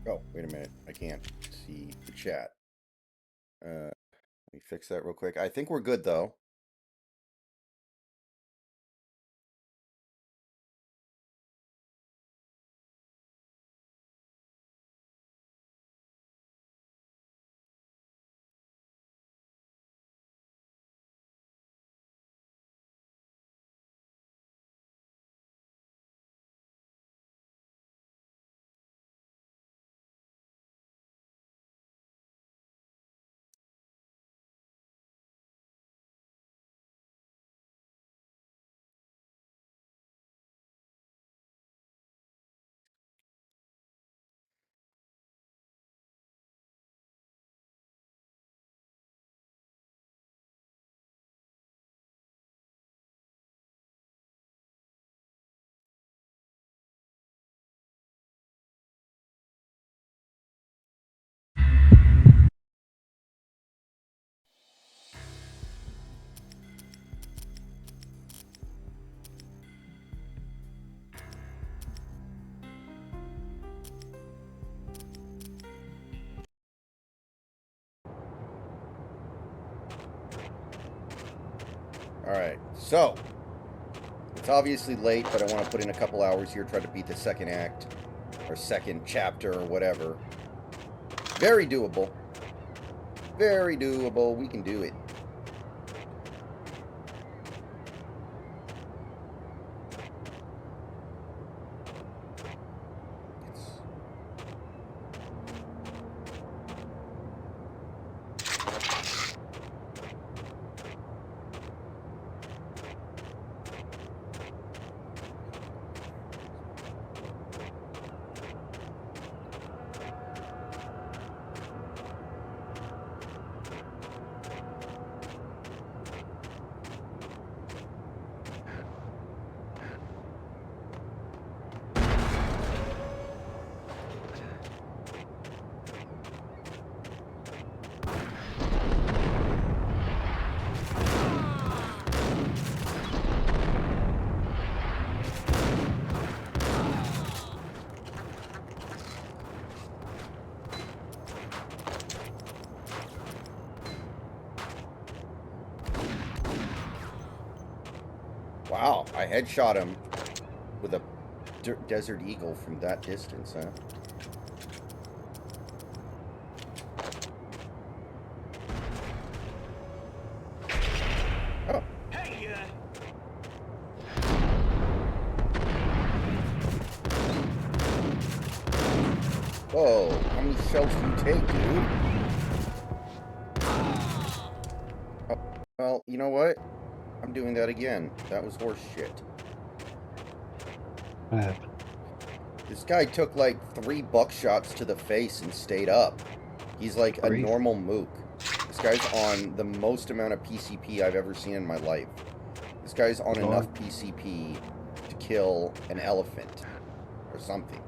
Oh, wait a minute. I can't see the chat. Let me fix that real quick. I think we're good though. All right. So, it's obviously late, but I want to put in a couple hours here, try to beat the second act or second chapter or whatever. Very doable. Very doable. We can do it. Wow, I headshot him with a Desert Eagle from that distance, huh? Oh. Hey, Whoa, how many shells do you take, dude? Oh, well, you know what? I'm doing that again. That was horse shit. What happened? This guy took like 3 buckshots to the face and stayed up. He's like a Grief. normal mook. This guy's on the most amount of PCP I've ever seen in my life. This guy's on Lord. enough PCP to kill an elephant or something.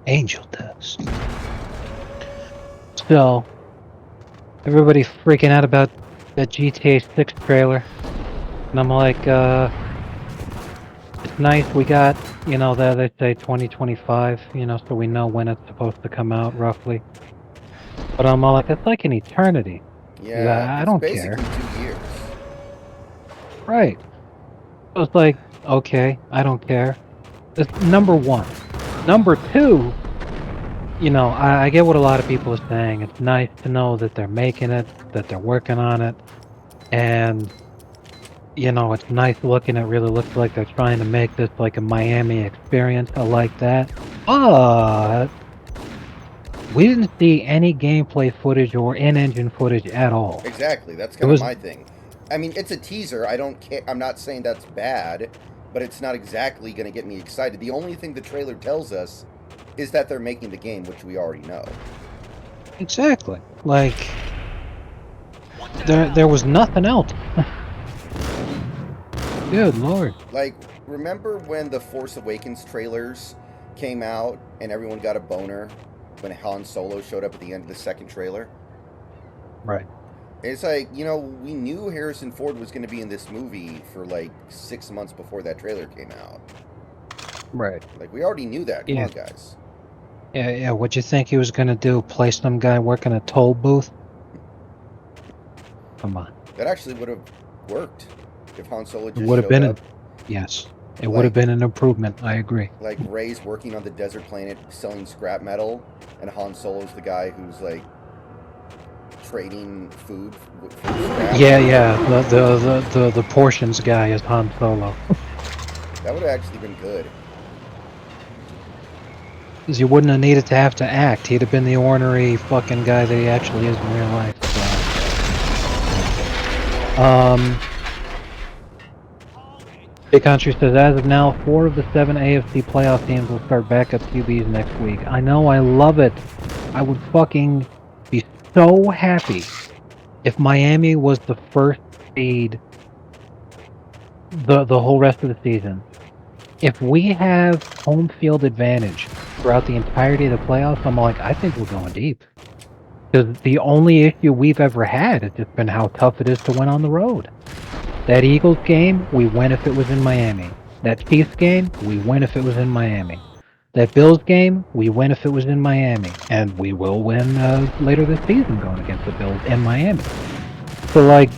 Angel dust. So, everybody freaking out about that GTA 6 trailer. And I'm like, it's nice we got, there they say 2025, so we know when it's supposed to come out, roughly. But I'm all like, it's like an eternity. Yeah, I it's don't basically care. 2 years. Right. So it's like, okay, I don't care. That's number one. Number two, I get what a lot of people are saying. It's nice to know that they're making it, that they're working on it, and it's nice looking. It really looks like they're trying to make this like a Miami experience. I like that. But we didn't see any gameplay footage or in-engine footage at all. Exactly, that's It kind of was my thing. I mean, it's a teaser. I don't care. I'm not saying that's bad, but it's not exactly going to get me excited. The only thing the trailer tells us is that they're making the game, which we already know. exactly like there was nothing else. Good lord. Like, remember when the Force Awakens trailers came out and everyone got a boner when Han Solo showed up at the end of the second trailer? Right. It's like, we knew Harrison Ford was going to be in this movie for like 6 months before that trailer came out. Right. Like, we already knew that. Come Yeah. on, guys. Yeah. What'd you think he was gonna do? Play some guy working a toll booth? Come on. That actually would have worked if Han Solo It just would have showed been up. yes. It would have Like, been an improvement. I agree. like Rey's working on the desert planet selling scrap metal, and Han Solo's the guy who's like trading food for scrap. Yeah. The portions guy is Han Solo. That would have actually been good. Because you wouldn't have needed to have to act. He'd have been the ornery fucking guy that he actually is in real life. So. Big Country says, as of now, 4 of the 7 AFC playoff teams will start backup QBs next week. I know, I love it. I would fucking be so happy if Miami was the first seed the whole rest of the season. If we have home field advantage throughout the entirety of the playoffs, I'm like, I think we're going deep. Because the only issue we've ever had has just been how tough it is to win on the road. That Eagles game, we win if it was in Miami. That Chiefs game, we win if it was in Miami. That Bills game, we win if it was in Miami. And we will win later this season going against the Bills in Miami. So, like,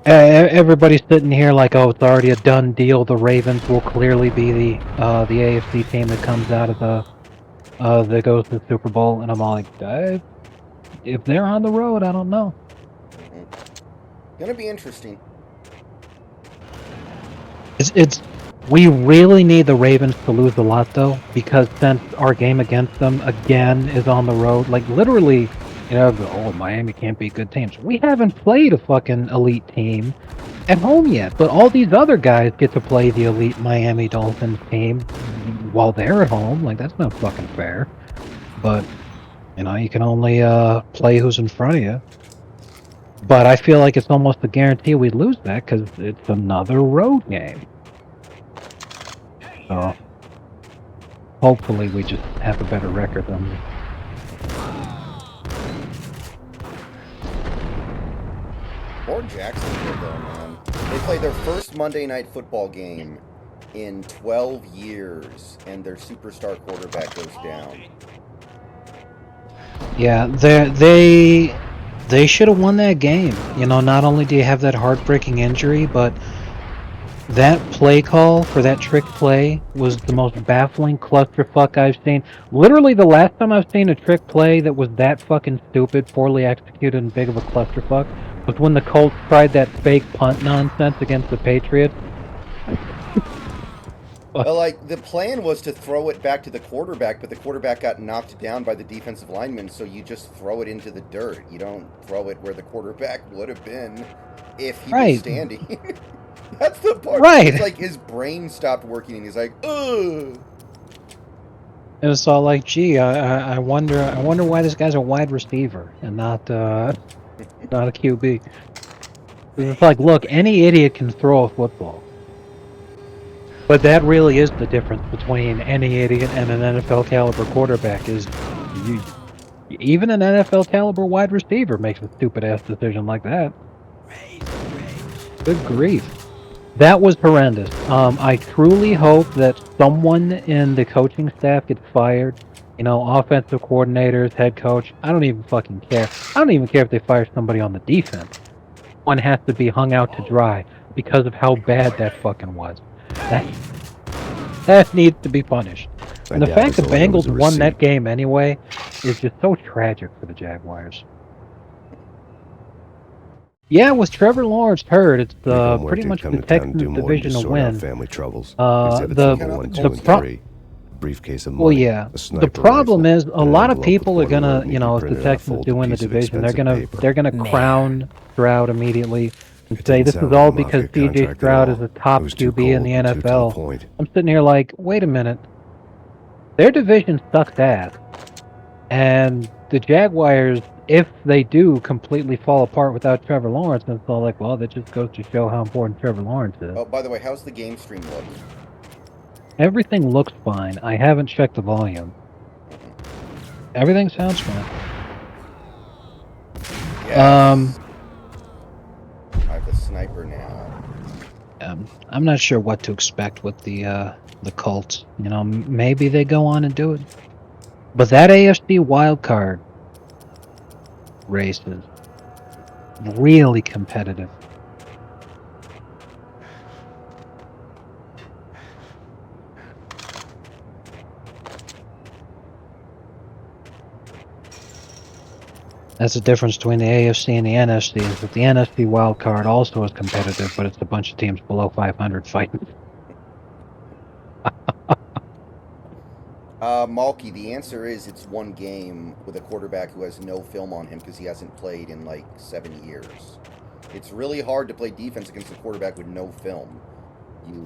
everybody's sitting here like, oh, it's already a done deal. The Ravens will clearly be the AFC team that comes out of that goes to the Super Bowl. And I'm all like, if they're on the road, I don't know. Gonna be interesting. We really need the Ravens to lose a lot though, because since our game against them again is on the road, like literally, Miami can't beat good teams. We haven't played a fucking elite team at home yet, but all these other guys get to play the elite Miami Dolphins team while they're at home. Like, that's not fucking fair. But you can only play who's in front of you. But I feel like it's almost a guarantee we'd lose that because it's another road game. So hopefully we just have a better record than them. Or Jacksonville, though, man. They played their first Monday Night Football game in 12 years, and their superstar quarterback goes down. Yeah, they should have won that game. Not only do you have that heartbreaking injury, but that play call for that trick play was the most baffling clusterfuck I've seen. Literally, the last time I've seen a trick play that was that fucking stupid, poorly executed, and big of a clusterfuck was when the Colts tried that fake punt nonsense against the Patriots. Well, like, the plan was to throw it back to the quarterback, but the quarterback got knocked down by the defensive lineman, so you just throw it into the dirt. You don't throw it where the quarterback would have been if he was standing. That's the part. Right. It's like his brain stopped working, and he's like, ugh. It was all like, gee, I wonder why this guy's a wide receiver and not a QB. It's like, look, any idiot can throw a football. But that really is the difference between any idiot and an NFL caliber quarterback. Is even an NFL caliber wide receiver makes a stupid ass decision like that. Good grief. That was horrendous. I truly hope that someone in the coaching staff gets fired. Offensive coordinators, head coach. I don't even fucking care. I don't even care if they fire somebody on the defense. One has to be hung out to dry because of how bad that fucking was. That needs to be punished. And the fact the Bengals won that game anyway is just so tragic for the Jaguars. Yeah, with Trevor Lawrence hurt, it's pretty much the Texans' divisional win. Family troubles. Briefcase of money. Well, yeah. The problem is a lot of people are gonna, if the Texans do win the division, they're gonna crown Stroud immediately and say this is all because C.J. Stroud is a top QB in the NFL. I'm sitting here like, wait a minute. Their division sucks ass, and the Jaguars, if they do completely fall apart without Trevor Lawrence, it's all like, well, that just goes to show how important Trevor Lawrence is. Oh, by the way, how's the game stream look? Everything looks fine. I haven't checked the volume. Everything sounds fine. Yes. I have the sniper now. I'm not sure what to expect with the the Colts. You know, maybe they go on and do it. But that AFC wildcard race is really competitive. That's the difference between the AFC and the NFC, is that the NFC wildcard also is competitive, but it's a bunch of teams below 500 fighting. Malky, the answer is it's one game with a quarterback who has no film on him because he hasn't played in like 7 years. It's really hard to play defense against a quarterback with no film. You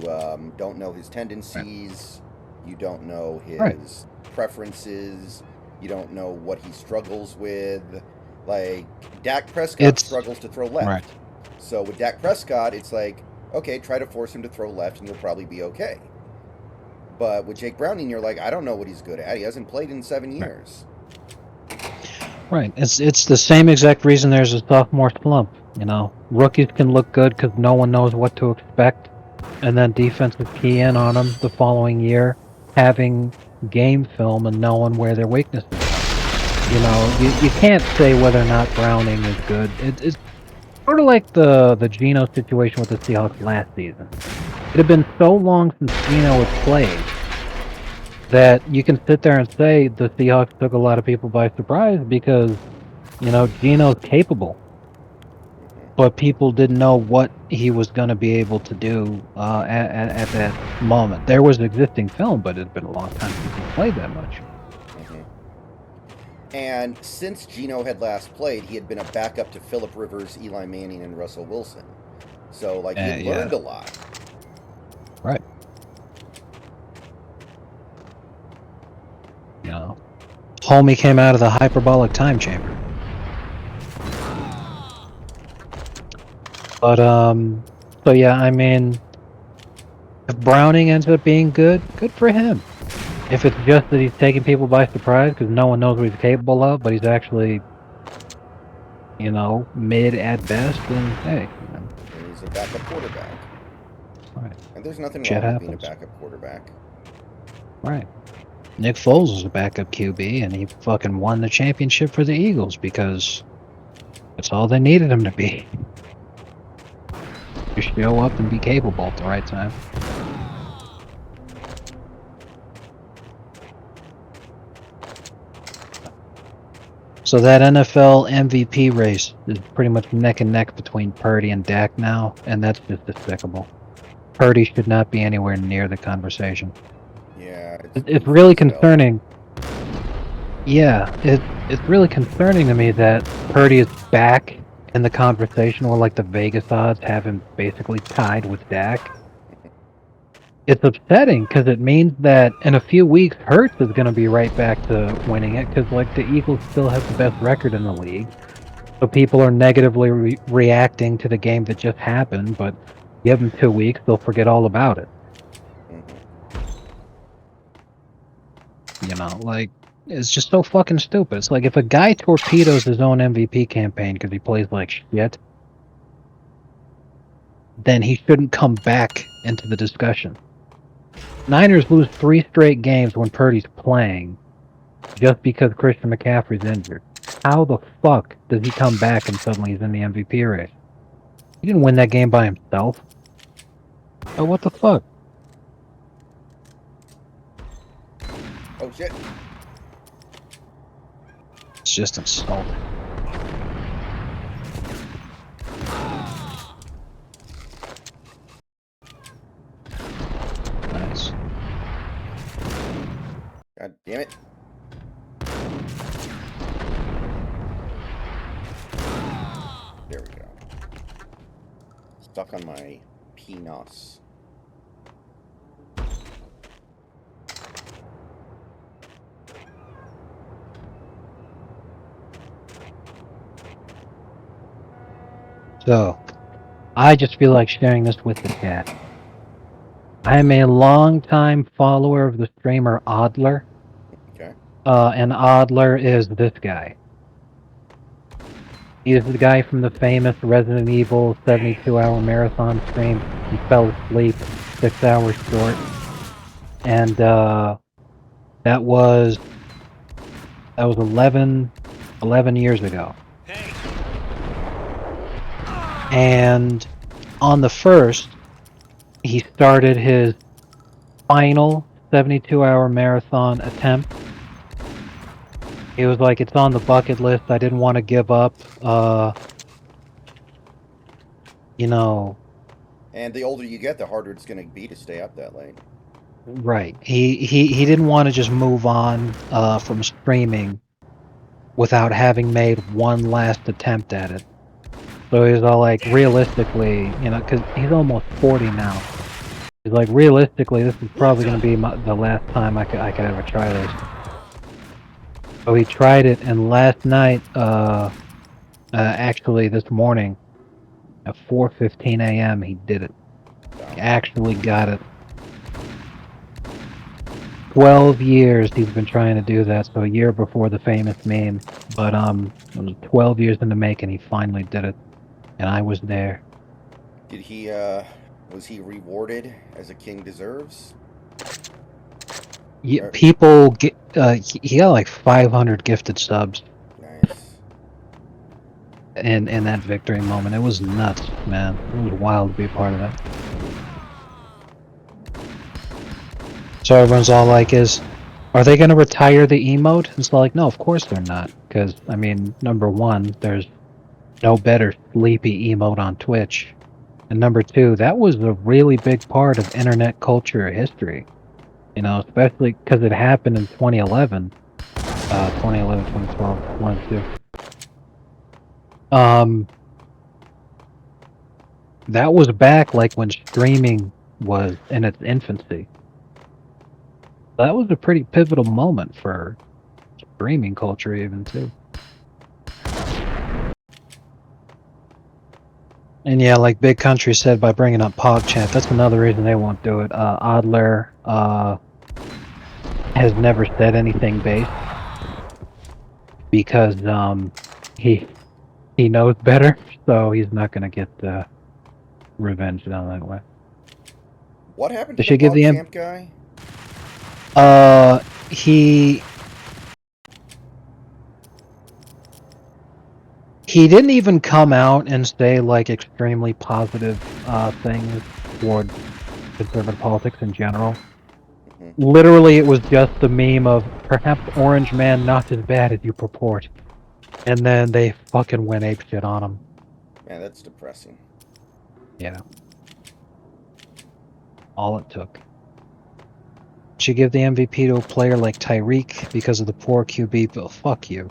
don't know his tendencies. Right. You don't know his preferences. You don't know what he struggles with. Like, Dak Prescott struggles to throw left. Right. So with Dak Prescott, it's like, okay, try to force him to throw left and you'll probably be okay. But with Jake Browning, you're like, I don't know what he's good at. He hasn't played in 7 years. Right. It's the same exact reason there's a sophomore slump. You know, rookies can look good because no one knows what to expect, and then defenses key in on them the following year, having game film and knowing where their weaknesses are. You know, you can't say whether or not Browning is good. It's sort of like the Geno situation with the Seahawks last season. It had been so long since Geno had played that you can sit there and say the Seahawks took a lot of people by surprise because, you know, Geno's capable. But people didn't know what he was going to be able to do at that moment. There was existing film, but it had been a long time since he played that much. And since Geno had last played, he had been a backup to Phillip Rivers, Eli Manning, and Russell Wilson. So, like, he learned a lot. Right. You know, homie came out of the hyperbolic time chamber. But, so yeah, I mean, if Browning ends up being good for him. If it's just that he's taking people by surprise because no one knows what he's capable of, but he's actually, you know, mid at best, then hey. You know. He's a backup quarterback. Right. And there's nothing wrong with being a backup quarterback. Right. Nick Foles was a backup QB, and he fucking won the championship for the Eagles because that's all they needed him to be. Just show up and be capable at the right time. So that NFL MVP race is pretty much neck and neck between Purdy and Dak now, and that's just despicable. Purdy should not be anywhere near the conversation. Yeah. It's really concerning. Yeah, it's really concerning to me that Purdy is back in the conversation where, like, the Vegas odds have him basically tied with Dak. It's upsetting because it means that in a few weeks, Hurts is going to be right back to winning it because, like, the Eagles still have the best record in the league. So people are negatively reacting to the game that just happened, but give them 2 weeks, they'll forget all about it. You know, like, it's just so fucking stupid. It's like if a guy torpedoes his own MVP campaign because he plays like shit, then he shouldn't come back into the discussion. Niners lose 3 straight games when Purdy's playing just because Christian McCaffrey's injured. How the fuck does he come back and suddenly he's in the MVP race? He didn't win that game by himself. So what the fuck? Oh shit. It's just insulting. Nice. God damn it. There we go. Stuck on my penis. So, I just feel like sharing this with the chat. I am a long-time follower of the streamer Oddler. Okay. And Oddler is this guy. He is the guy from the famous Resident Evil 72-hour marathon stream. He fell asleep 6 hours short. and that was 11 years ago. And on the 1st, he started his final 72-hour marathon attempt. He was like, it's on the bucket list. I didn't want to give up. You know. And the older you get, the harder it's going to be to stay up that late. Right. He didn't want to just move on from streaming without having made one last attempt at it. So he's all like, realistically, because he's almost 40 now. He's like, realistically, this is probably going to be the last time I could ever try this. So he tried it, and last night, actually this morning, at 4:15 a.m., he did it. He actually got it. 12 years he's been trying to do that, so a year before the famous meme. But it was 12 years in the making, he finally did it. And I was there. Did he, was he rewarded as a king deserves? Yeah, people get, he got like 500 gifted subs. Nice. In that victory moment. It was nuts, man. It was wild to be a part of that. So everyone's all like, are they going to retire the emote? It's like, no, of course they're not. Because, I mean, number one, there's no better sleepy emote on Twitch. And number two, that was a really big part of internet culture history. Especially because it happened in 2011. 2012, 1 and 2. That was back like when streaming was in its infancy. That was a pretty pivotal moment for streaming culture even too. And yeah, like Big Country said, by bringing up PogChamp, that's another reason they won't do it. Adler has never said anything base because he knows better, so he's not gonna get revenge down that way. What happened to the PogChamp guy? He didn't even come out and say like extremely positive things toward conservative politics in general. Mm-hmm. Literally, it was just the meme of perhaps Orange Man not as bad as you purport, and then they fucking went apeshit on him. Man, that's depressing. Yeah. All it took. Should give the MVP to a player like Tyreek because of the poor QB, but fuck you.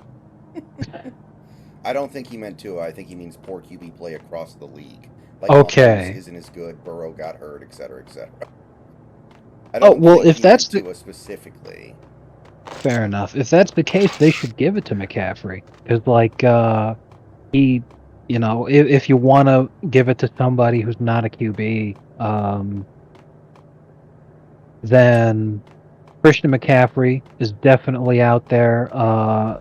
I don't think he meant to. I think he means poor QB play across the league. Like, okay. Mahomes isn't as good. Burrow got hurt, etc., etc. I don't think if that's to specifically. Fair enough. If that's the case, they should give it to McCaffrey because, like, he, if you want to give it to somebody who's not a QB, then Christian McCaffrey is definitely out there,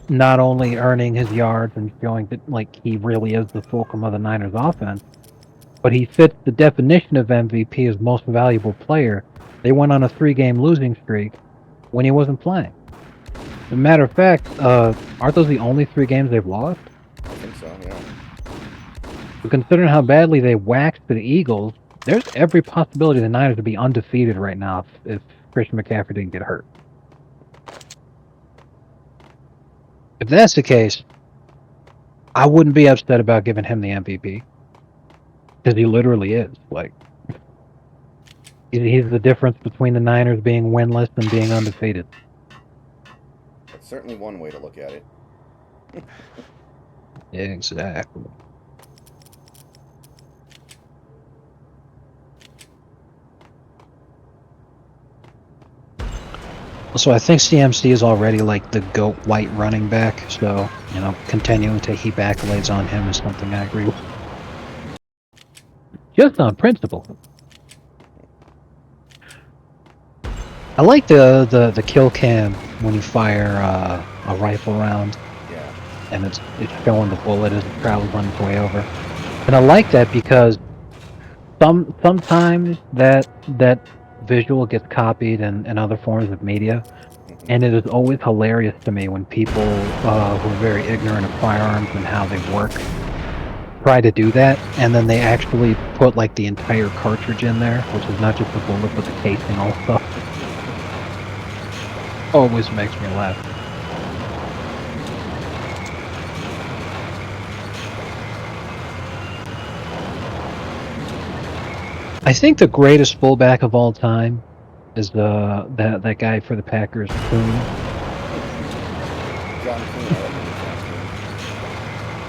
not only earning his yards and showing that like he really is the fulcrum of the Niners offense, but he fits the definition of MVP as most valuable player. They went on a 3-game losing streak when he wasn't playing. As a matter of fact, aren't those the only 3 games they've lost? I think so, yeah. But considering how badly they waxed the Eagles, there's every possibility the Niners would be undefeated right now if Christian McCaffrey didn't get hurt. If that's the case, I wouldn't be upset about giving him the MVP. Because he literally is. Like, he's the difference between the Niners being winless and being undefeated. That's certainly one way to look at it. Exactly. So I think CMC is already like the GOAT white running back, so, continuing to heap accolades on him is something I agree with. Just on principle. I like the kill cam when you fire a rifle round. Yeah. And it's showing the bullet as it travels on its way over. And I like that because sometimes that visual gets copied in other forms of media. Mhm. And it is always hilarious to me when people who are very ignorant of firearms and how they work try to do that, and then they actually put like the entire cartridge in there, which is not just the bullet but the casing also. Always makes me laugh. I think the greatest fullback of all time is that guy for the Packers, Payne. John Kuhn, I remember John Kuhn.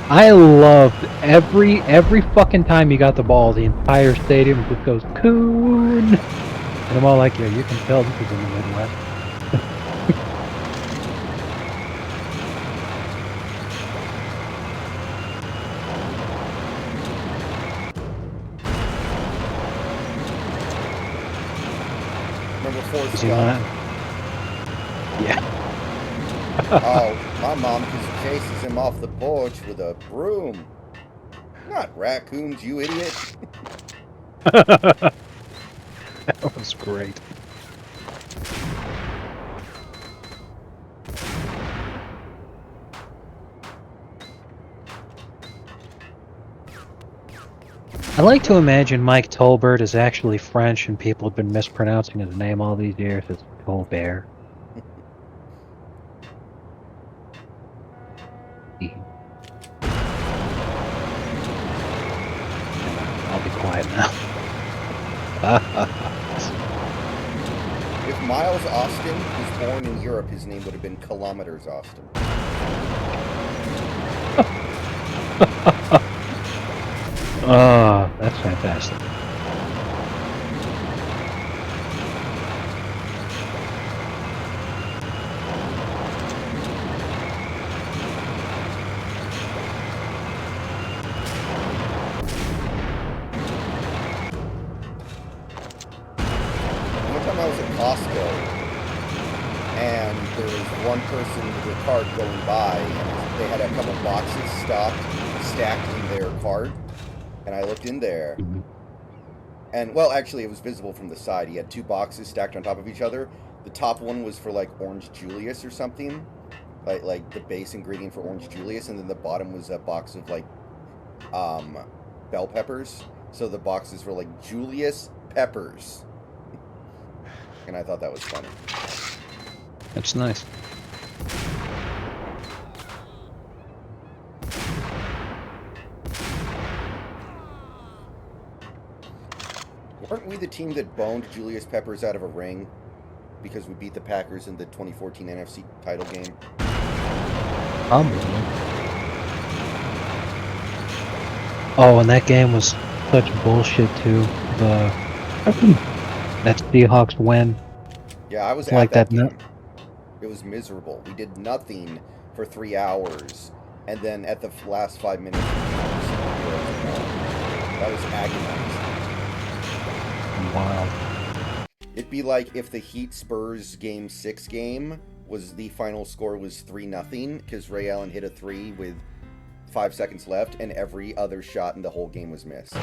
I loved every fucking time he got the ball, the entire stadium just goes Coon, and I'm all like, yeah, you can tell this is in the Midwest. Remember Forrest Is he Gump? not? Yeah. Oh, my mom just chases him off the porch with a broom. Not raccoons, you idiot. That was great. I like to imagine Mike Tolbert is actually French and people have been mispronouncing his name all these years. It's Colbert. I'll be quiet now. If Miles Austin was born in Europe, his name would have been Kilometers Austin. Oh, that's fantastic. One time I was at Costco, and there was one person with their cart going by, and they had a couple boxes stacked in their cart, and I looked in there, and, well, actually, it was visible from the side. He had two boxes stacked on top of each other. The top one was for, like, Orange Julius or something, like the base ingredient for Orange Julius, and then the bottom was a box of, like, bell peppers. So the boxes were, like, Julius Peppers. And I thought that was funny. That's nice. Weren't we the team that boned Julius Peppers out of a ring because we beat the Packers in the 2014 NFC title game? Oh, and that game was such bullshit too. That Seahawks win. Yeah, I was It's at like that that. game. It was miserable. We did nothing for 3 hours, and then at the last 5 minutes, that was agonizing. Wild. It'd be like if the Heat Spurs Game 6 game was the final score was 3-0 because Ray Allen hit a 3 with 5 seconds left, and every other shot in the whole game was missed.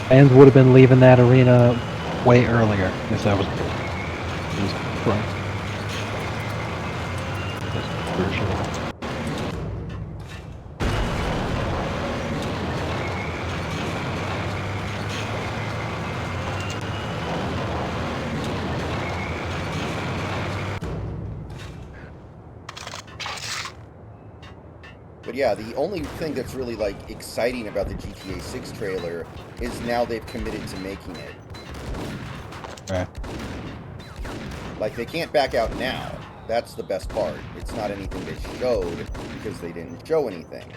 Fans would have been leaving that arena way earlier if that was right. That's for sure. But yeah, the only thing that's really, like, exciting about the GTA 6 trailer is now they've committed to making it. Right. Like, they can't back out now. That's the best part. It's not anything they showed because they didn't show anything.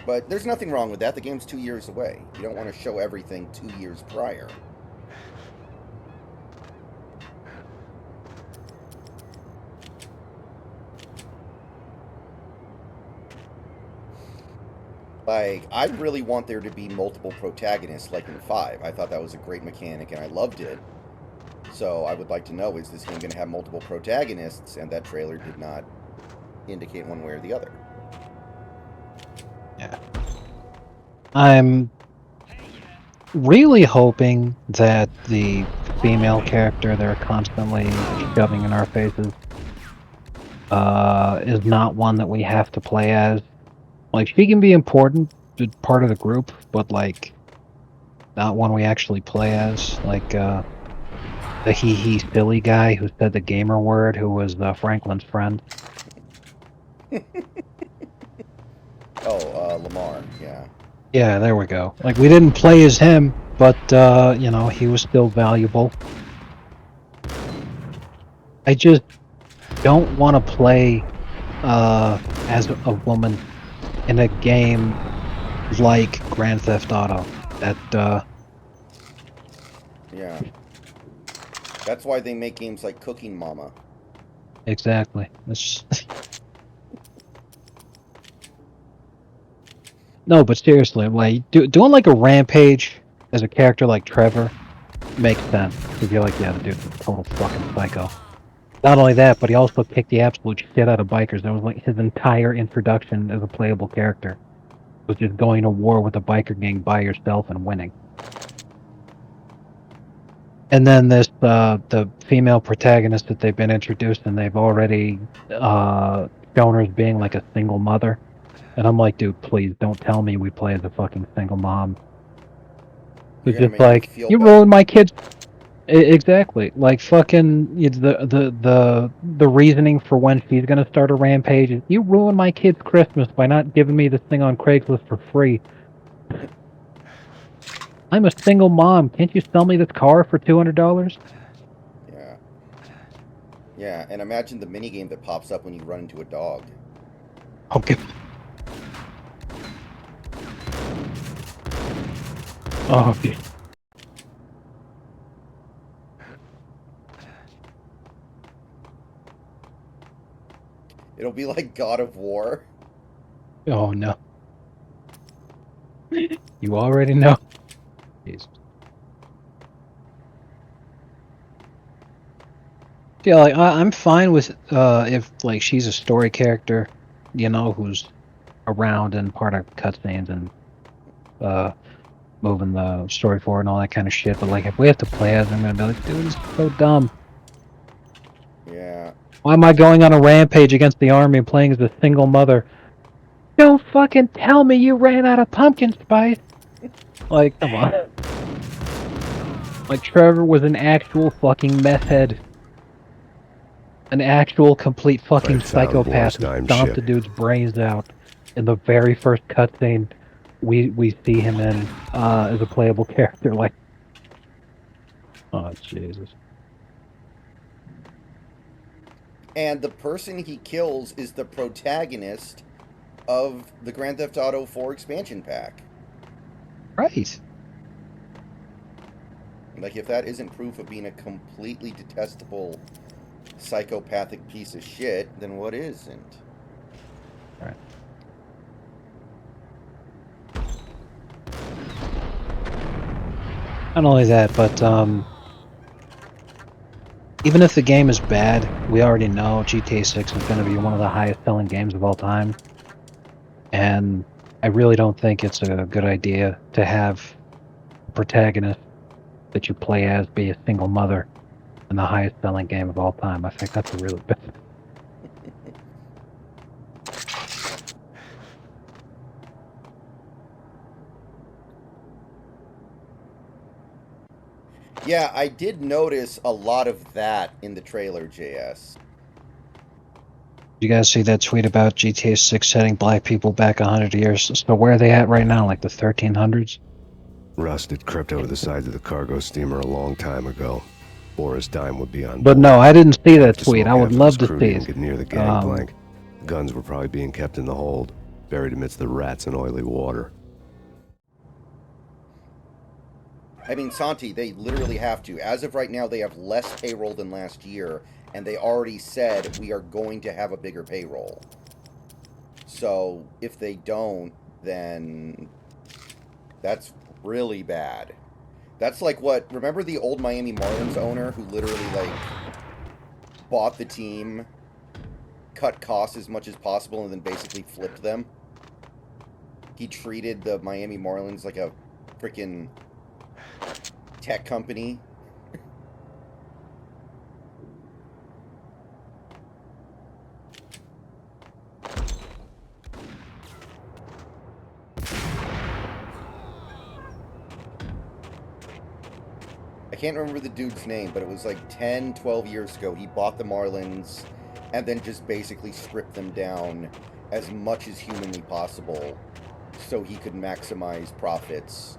But there's nothing wrong with that. The game's 2 years away. You don't want to show everything 2 years prior. Like, I really want there to be multiple protagonists, like in 5. I thought that was a great mechanic, and I loved it. So I would like to know, is this game going to have multiple protagonists? And that trailer did not indicate one way or the other. Yeah. I'm really hoping that the female character they're constantly shoving in our faces is not one that we have to play as. Like, she can be important, part of the group, but, like, not one we actually play as. Like, the he silly guy who said the gamer word, who was Franklin's friend. Oh, Lamar, yeah. Yeah, there we go. Like, we didn't play as him, but, you know, he was still valuable. I just don't want to play as a woman in a game like Grand Theft Auto. That, Yeah. That's why they make games like Cooking Mama. exactly. It's no, but seriously, like, doing like a rampage as a character like Trevor makes sense. Because you're like, yeah, the dude's a total fucking psycho. Not only that, but he also kicked the absolute shit out of bikers. That was like his entire introduction as a playable character. Was just going to war with a biker gang by yourself and winning. And then this the female protagonist that they've been introduced, and they've already shown her as being like a single mother. And I'm like, dude, please don't tell me we play as a fucking single mom. You're It's gonna just make her like, feel you better. ruined my kids. Exactly. Like, fucking the reasoning for when she's gonna start a rampage is, you ruined my kid's Christmas by not giving me this thing on Craigslist for free. I'm a single mom. Can't you sell me this car for $200? Yeah. Yeah, and imagine the minigame that pops up when you run into a dog. Okay. Oh, okay. It'll be like God of War. Oh no. You already know. Jesus. Yeah, like, I'm fine with if like she's a story character, you know, who's around and part of cutscenes and moving the story forward and all that kind of shit. But like, if we have to play as, I'm gonna be like, dude, this is so dumb. Yeah. Why am I going on a rampage against the army and playing as a single mother? Don't fucking tell me you ran out of pumpkin spice. Like, come on. Like, Trevor was an actual fucking meth head. An actual complete fucking I found psychopath who wartime stomped ship. a dude's brains out in the very first cutscene we see him in as a playable character. Like, oh Jesus. And the person he kills is the protagonist of the Grand Theft Auto 4 expansion pack. Right. Like, if that isn't proof of being a completely detestable, psychopathic piece of shit, then what isn't? Right. Not only that, but even if the game is bad, we already know GTA 6 is going to be one of the highest selling games of all time. And I really don't think it's a good idea to have a protagonist that you play as be a single mother in the highest selling game of all time. I think that's a really bad. Yeah, I did notice a lot of that in the trailer, JS. You guys see that tweet about GTA 6 setting black people back 100 years? So where are they at right now? Like the 1300s? Rust had crept over the sides of the cargo steamer a long time ago. Boris Dime would be on But board. no, I didn't see that To tweet. smoke I would half of love his to crew see didn't it. get near the gangplank. Guns were probably being kept in the hold, buried amidst the rats and oily water. I mean, Santi, they literally have to. As of right now, they have less payroll than last year, and they already said we are going to have a bigger payroll. So if they don't, then that's really bad. That's like what... Remember the old Miami Marlins owner who literally, like, bought the team, cut costs as much as possible, and then basically flipped them? He treated the Miami Marlins like a freaking tech company. I can't remember the dude's name, but it was like 10, 12 years ago. He bought the Marlins and then just basically stripped them down as much as humanly possible so he could maximize profits.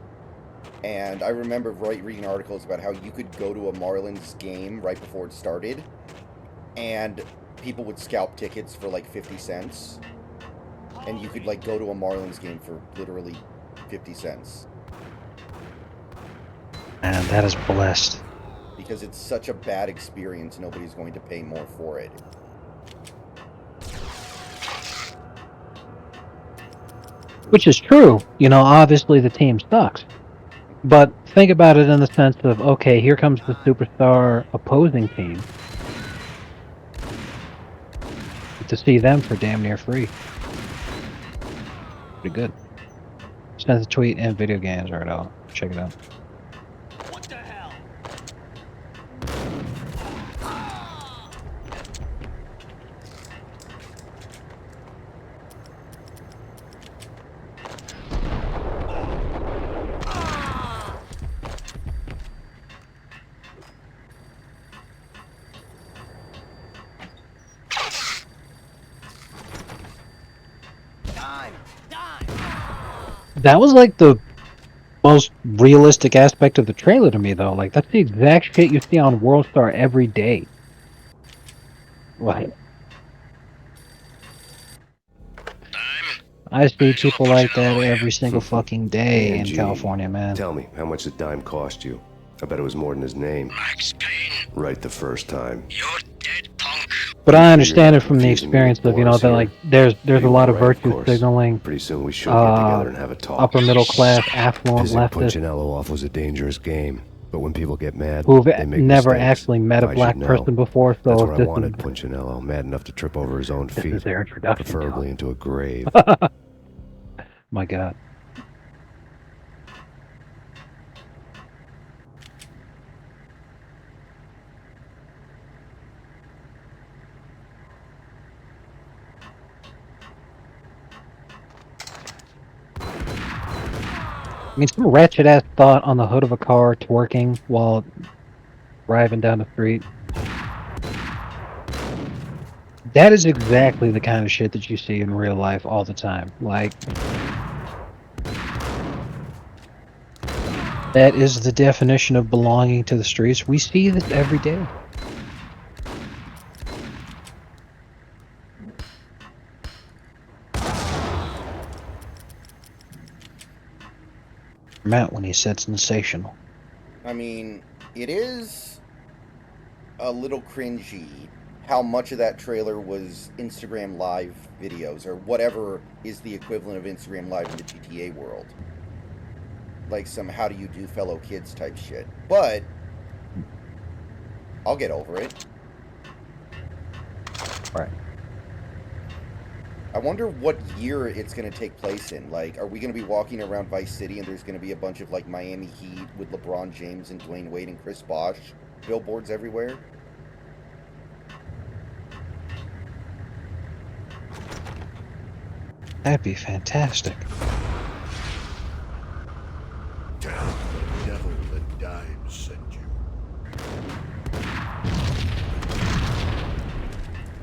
And I remember reading articles about how you could go to a Marlins game right before it started, and people would scalp tickets for like 50 cents. And you could like go to a Marlins game for literally 50 cents. And that is blessed. Because it's such a bad experience, nobody's going to pay more for it. Which is true. You know, obviously the team sucks. But think about it in the sense of, okay, here comes the superstar opposing team. To see them for damn near free. Pretty good. Send the tweet and video games right out. Check it out. What the hell? That was like the most realistic aspect of the trailer to me, though. Like, that's the exact shit you see on World Star every day. Like, I see people like that every single fucking day in Angie, California, man. Tell me, how much the dime cost you? I bet it was more than his name. Max Payne, Right the first time. you're dead, punk. But I understand it from the experience of, you know, that like there's a lot of Right, virtue course. signaling Pretty soon we should get together and have a talk. upper middle class, affluent Pissing leftists Punchinello off was a dangerous game, but when people get mad, who've they make never mistakes. actually met a I black should know. person before, That's so what I this wanted, is Punchinello, mad enough to trip over his own this is feet, their introduction. preferably into a grave. My God. I mean, some ratchet ass thought on the hood of a car twerking while driving down the street. That is exactly the kind of shit that you see in real life all the time. Like, that is the definition of belonging to the streets. We see this every day. Matt when he said sensational. I mean, it is a little cringy how much of that trailer was Instagram Live videos, or whatever is the equivalent of Instagram Live in the GTA world. Like some how do you do fellow kids type shit. But I'll get over it. Right. I wonder what year it's going to take place in. Like, are we going to be walking around Vice City and there's going to be a bunch of, like, Miami Heat with LeBron James and Dwayne Wade and Chris Bosh billboards everywhere? That'd be fantastic. Tell the devil that dimes sent you.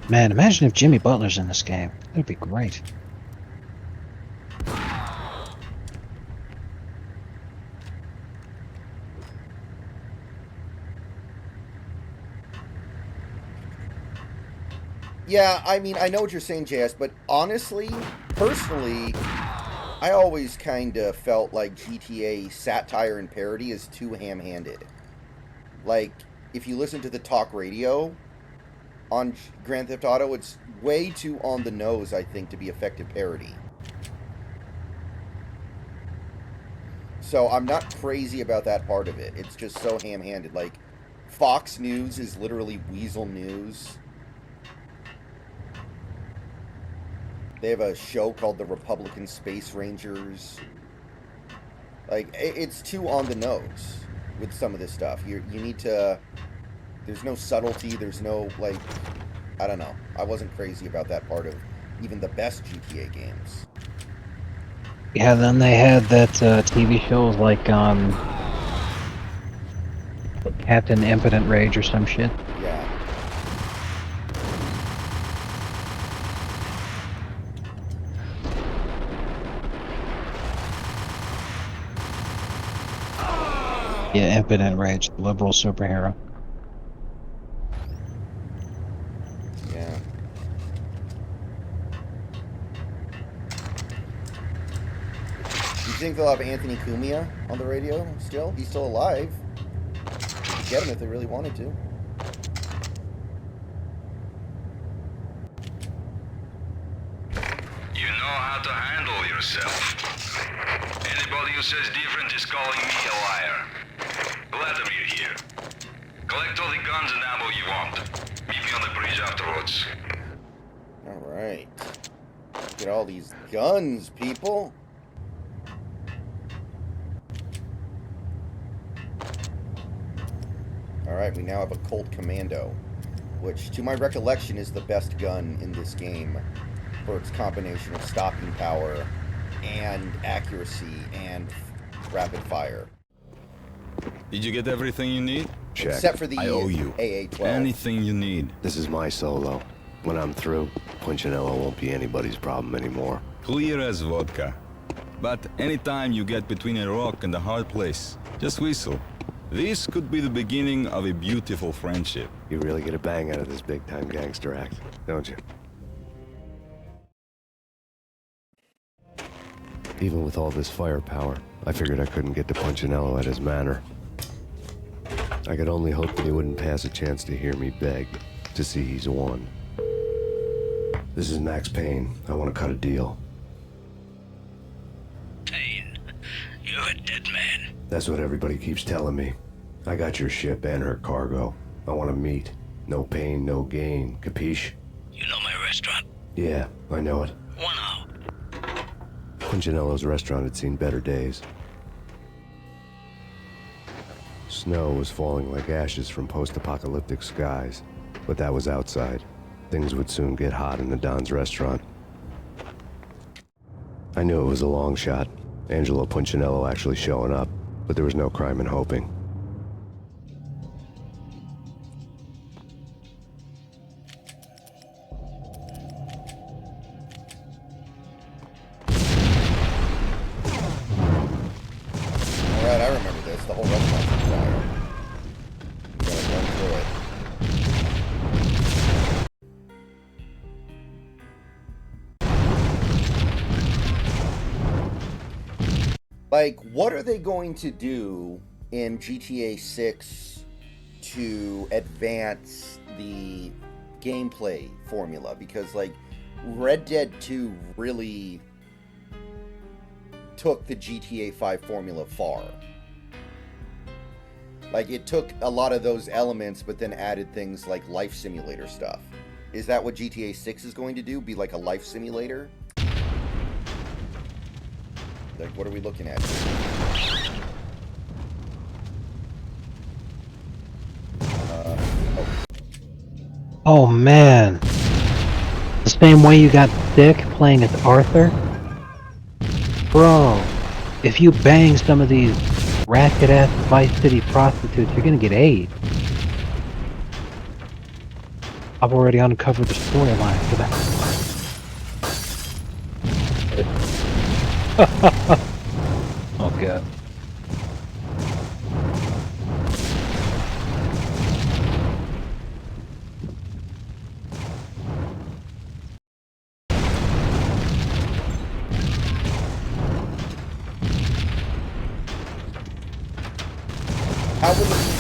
Man, imagine if Jimmy Butler's in this game. That'd be great. Yeah, I mean, I know what you're saying, JS, but honestly, personally, I always kind of felt like GTA satire and parody is too ham-handed. Like, if you listen to the talk radio on Grand Theft Auto, it's way too on the nose, I think, to be effective parody. So I'm not crazy about that part of it. It's just so ham-handed. Like, Fox News is literally Weasel News. They have a show called the Republican Space Rangers. Like, it's too on the nose with some of this stuff. You need to... There's no subtlety. There's no, like... I don't know. I wasn't crazy about that part of even the best GTA games. Yeah, then they had that TV shows like Captain Impotent Rage or some shit. Yeah. Yeah, Impotent Rage, liberal superhero. Yeah. You think they'll have Anthony Cumia on the radio still? He's still alive. They could get him if they really wanted to. You know how to handle yourself. Anybody who says different is calling me a liar. Vladimir here. Collect all the guns and ammo you want. Meet me on the bridge afterwards. Alright. Get all these guns, people. Alright, we now have a Colt Commando, which, to my recollection, is the best gun in this game for its combination of stopping power and accuracy and rapid fire. Did you get everything you need? Check. Except for the I owe you AA-12. anything you need. This is my solo. When I'm through, Punchinello won't be anybody's problem anymore. Clear as vodka. But anytime you get between a rock and a hard place, just whistle. This could be the beginning of a beautiful friendship. You really get a bang out of this big-time gangster act, don't you? Even with all this firepower, I figured I couldn't get to Punchinello at his manor. I could only hope that he wouldn't pass a chance to hear me beg, to see he's won. This is Max Payne. I want to cut a deal. Payne, you're a dead man. That's what everybody keeps telling me. I got your ship and her cargo. I want to meet. No pain, no gain. Capiche? You know my restaurant? Yeah, I know it. 1 hour. Punchinello's restaurant had seen better days. Snow was falling like ashes from post-apocalyptic skies, but that was outside. Things would soon get hot in the Don's restaurant. I knew it was a long shot, Angelo Punchinello actually showing up, but there was no crime in hoping. Alright, I remember this. The whole restaurant's on fire. We gotta run through it. Like, what are they going to do in GTA 6 to advance the gameplay formula? Because, like, Red Dead 2 really took the GTA 5 formula far. Like, it took a lot of those elements, but then added things like life simulator stuff. Is that what GTA 6 is going to do? Be like a life simulator? Like, what are we looking at here? Oh man. The same way you got sick playing as Arthur? Bro, if you bang some of these ratchet-ass Vice City prostitutes, you're gonna get AIDS. I've already uncovered the storyline for that. Oh god.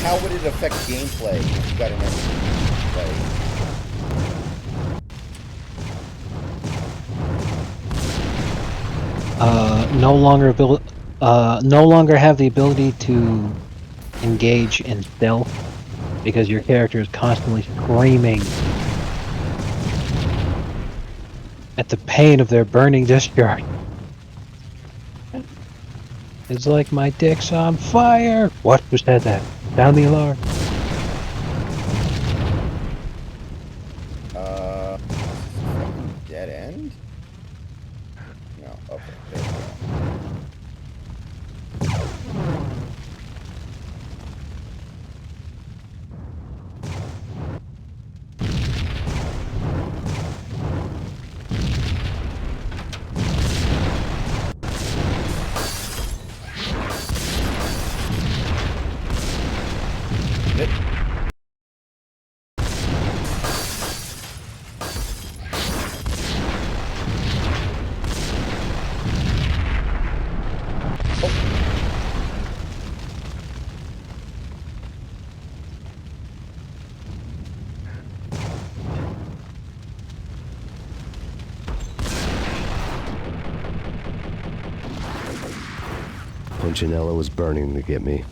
How would it affect gameplay if you got an play? No longer no longer have the ability to engage in stealth because your character is constantly screaming at the pain of their burning discharge. It's like my dick's on fire! What? Who said that? Sound the alarm. Dead end? No, okay, there we go. Punchinello was burning to get me.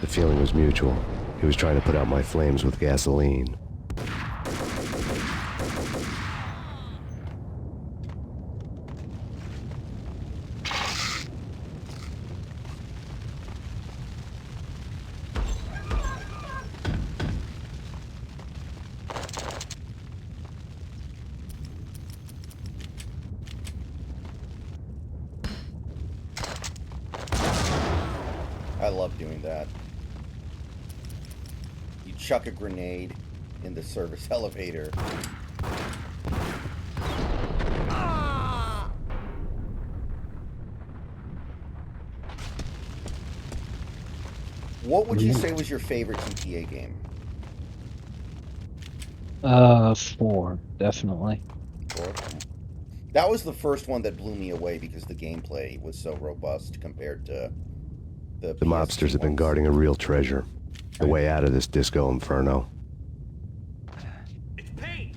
The feeling was mutual. He was trying to put out my flames with gasoline. I love doing that. You chuck a grenade in the service elevator. What would you say was your favorite GTA game? 4, definitely. Or- That was the first one that blew me away because the gameplay was so robust compared to the The PS2 mobsters have been ones. guarding a real treasure. The way out of this disco inferno. It's Payne!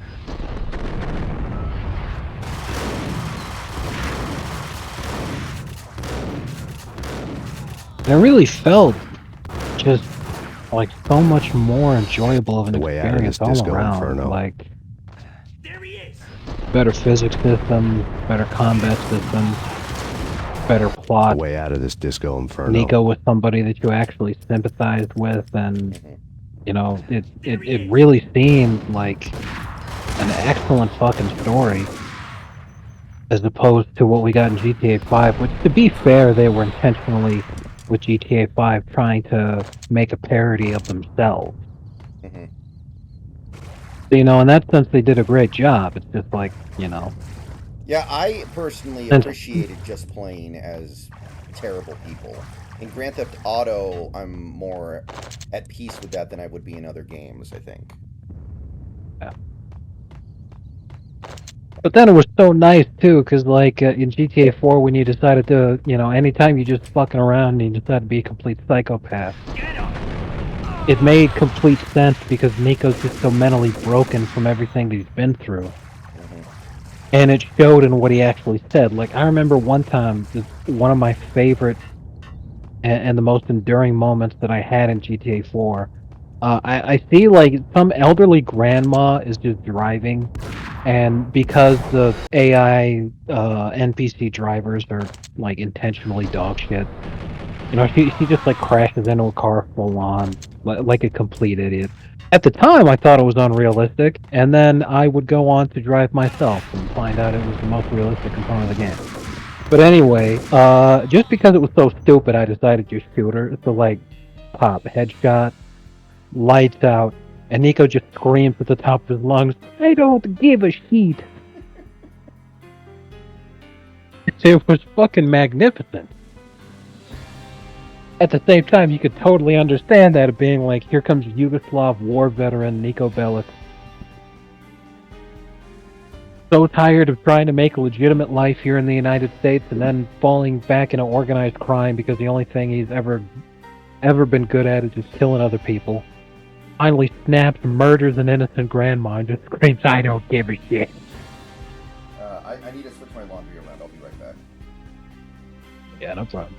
It really felt just like so much more enjoyable of an The way out of experience this all disco around. inferno. Like There he is! better physics systems, better combat systems, better The plot. way out of this disco inferno. Nico was somebody that you actually sympathized with, and Mhm. you know, it really seemed like an excellent fucking story, as opposed to what we got in GTA 5. Which, to be fair, they were intentionally with GTA 5 trying to make a parody of themselves. Mhm. So, you know, in that sense, they did a great job. It's just like, you know, Yeah, I personally And- appreciated just playing as terrible people. In Grand Theft Auto, I'm more at peace with that than I would be in other games, I think. but then it was so nice too, because like in GTA 4, when you decided to, you know, anytime you just fucking around and you decided to be a complete psychopath, it made complete sense because Nico's just so mentally broken from everything that he's been through. Mhm. And it showed in what he actually said. Like, I remember one time, one of my favorite and the most enduring moments that I had in GTA 4. I see, like, some elderly grandma is just driving, and because the AI NPC drivers are, like, intentionally dog shit, you know, she just, like, crashes into a car full on, like a complete idiot. At the time, I thought it was unrealistic, and then I would go on to drive myself and find out it was the most realistic component of the game. But anyway, just because it was so stupid, I decided to shoot her. So, like, pop, headshot, lights out, and Nico just screams at the top of his lungs, "I don't give a shit." It was fucking magnificent. At the same time, you could totally understand that, being like, here comes Yugoslav war veteran Nico Bellic. So tired of trying to make a legitimate life here in the United States and then falling back into organized crime because the only thing he's ever been good at is just killing other people. Finally snaps, murders an innocent grandma, and just screams, "I don't give a shit." I need to switch my laundry around. I'll be right back. Yeah, no problem.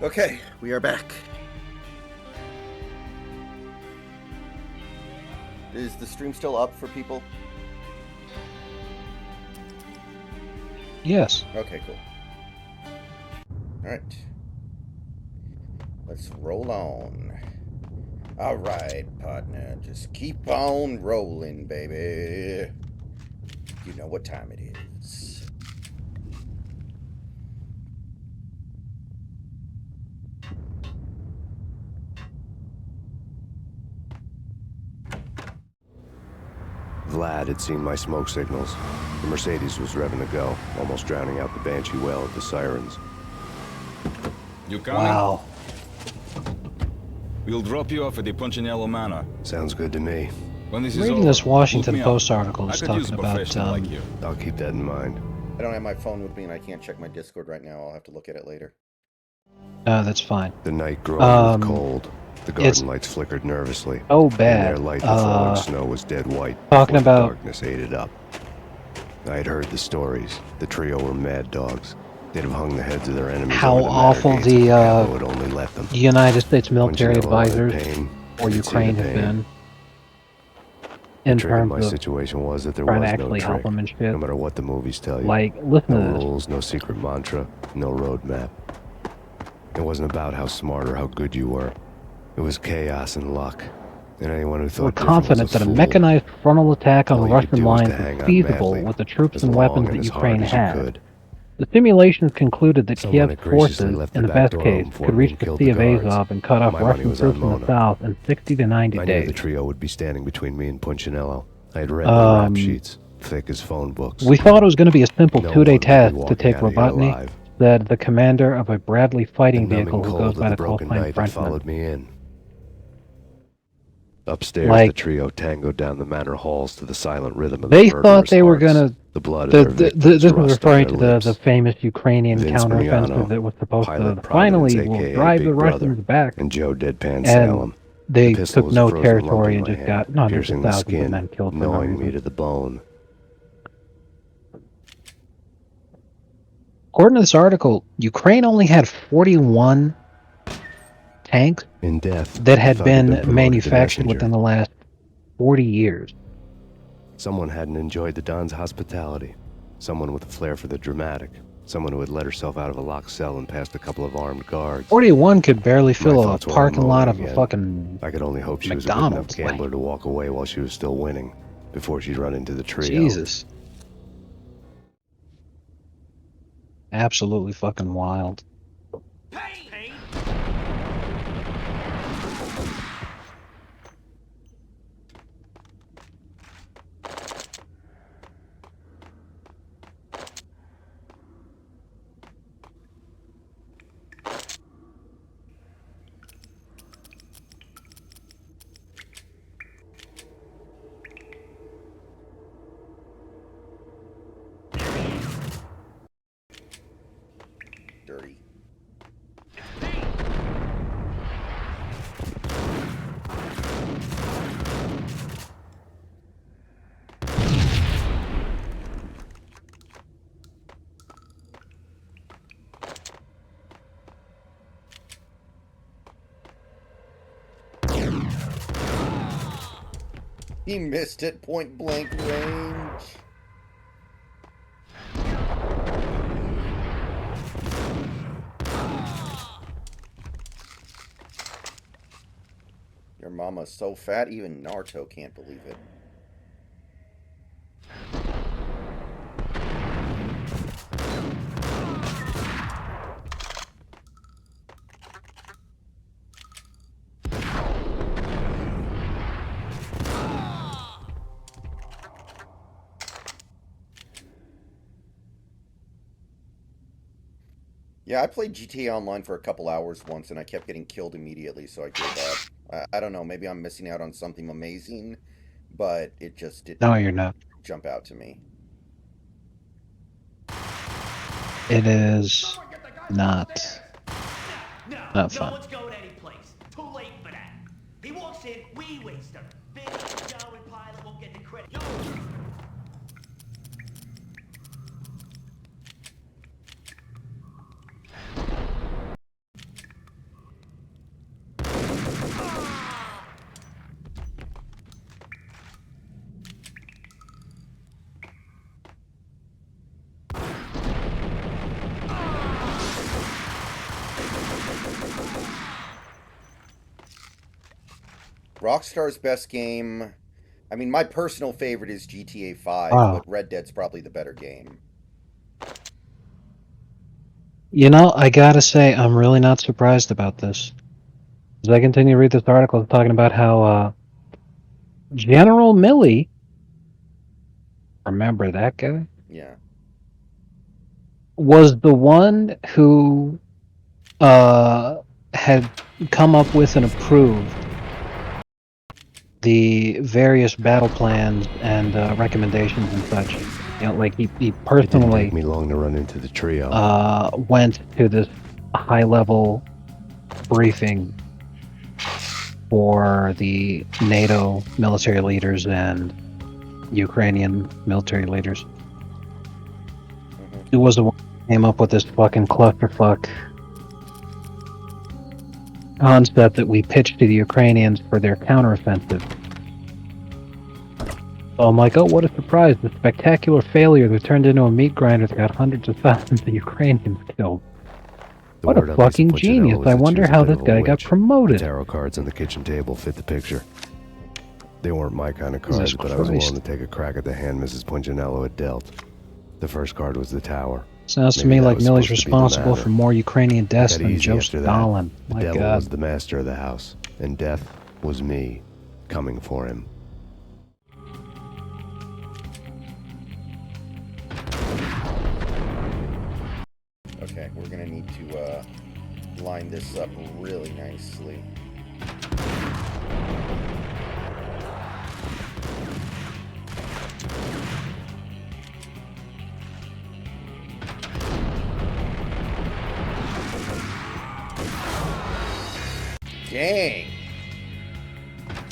Okay, we are back. Is the stream still up for people? Yes. Okay, cool. Alright. Let's roll on. Alright, partner. Just keep on rolling, baby. You know what time it is. Vlad had seen my smoke signals. The Mercedes was revving to go, almost drowning out the Banshee wail of the sirens. You coming? Wow. We'll drop you off at the Punchinello Manor. Sounds good to me. When this is Reading over, this Washington look me up. Post article I is could use talking a about professional like you. I'll keep that in mind. I don't have my phone with me and I can't check my Discord right now. I'll have to look at it later. that's fine. The night groaned with Um, cold. The it's- garden lights flickered nervously. Oh, In their bad. light, the falling snow was dead white. Talking before the about- darkness ate it up. I had heard the stories. The trio were mad dogs. They'd have hung the heads of their enemies How over the awful manor gates if the, Capo would only let them. United States military Punchinello had advisors Payne. for They'd see Ukraine the have pain. been The in trick in terms my of situation was that there trying was to no actually help trick. them and shit. No matter what the movies tell you. Like, listen to No this. rules, no secret mantra, no roadmap. It wasn't about how smart or how good you were. It was chaos and luck. And anyone who thought We're different was confident that a fool. mechanized frontal attack on All you could Russian do was lines to hang was on feasible madly, with the troops as and long weapons and that as Ukraine hard as you had. could. The simulations concluded that Someone Kiev's had graciously forces, left in the the back best door case, open for could me reach and the killed Sea the of guards. Azov and cut off My money Russian was on troops in the Mona. south in 60 to 90 I knew the days. trio would be standing between me and Punchinello. I had read their rap sheets, thick as phone books. We thought it was going to be a simple No two-day one would be task to walking take out of here Robotny, alive. said the commander of a Bradley The fighting numbing vehicle who cold goes of by the the broken call sign night had Frenchman. followed me in. Upstairs, Like, the trio tangoed down the manor halls to the silent rhythm of they the thought they were hearts. gonna. The blood of their victims This is rust on referring their to the lips. famous Ukrainian Vince counteroffensive Miano, that was supposed Pilot to Providence, finally will aka drive Big the Brother, Russians back. and Joe Deadpan And Salem. they The pistol took was a no frozen lump territory in and my just hand, got hundreds piercing of the thousands of skin, men killed for no gnawing me reason. to the bone. According to this article, Ukraine only had 41 tanks In death, that I had thought he'd been promoted to manufactured messenger. within the last 40 years. Someone hadn't enjoyed the Don's hospitality. Someone with a flair for the dramatic. Someone who had let herself out of a locked cell and passed a couple of armed guards. 41 could barely My fill a thoughts were on parking lot Mona of a again. fucking I could only hope she was a good enough McDonald's. gambler to walk away while she was still winning, before she'd run into the trio. Jesus. Absolutely fucking wild. Payne! Dirty. He missed it point blank range. Your mama's so fat, even Naruto can't believe it. Yeah, I played GTA Online for a couple hours once, and I kept getting killed immediately, so I gave up. I don't know, maybe I'm missing out on something amazing, but it just didn't No, you're not. jump out to me. It is not No, not no fun. one's going any place. Too late for that. He walks in, we waste him. Vinny, Joe, and Pilot won't get the credit. Yo! Rockstar's best game. I mean, my personal favorite is GTA 5, Oh. but Red Dead's probably the better game. You know, I gotta say, I'm really not surprised about this. As I continue to read this article, it's talking about how General Milley, remember that guy, Yeah. was the one who had come up with and approved the various battle plans and recommendations and such. You know, like he It didn't personally take me long to run into the trio. went to this high-level briefing for the NATO military leaders and Ukrainian military leaders. It was the one who came up with this fucking clusterfuck concept that we pitched to the Ukrainians for their counteroffensive. So I'm like, oh, what a surprise. The spectacular failure that turned into a meat grinder that got hundreds of thousands of Ukrainians killed. The What a word on Lisa fucking Puccinello genius. was I that she wonder was a how bit this of a guy got witch. The promoted. tarot cards on the kitchen table fit the picture. They weren't my kind of Jesus cards, but I was Christ. willing to take a crack at the hand Mrs. Puccinello had dealt. The first card was the tower. Sounds to Maybe me that like was Milley's supposed to be the responsible matter. for more Ukrainian deaths Got than easy Joe after that. Stalin. The My devil God. was the master of the house, and death was me, coming for him. Okay, we're gonna need to line this up really nicely. Dang!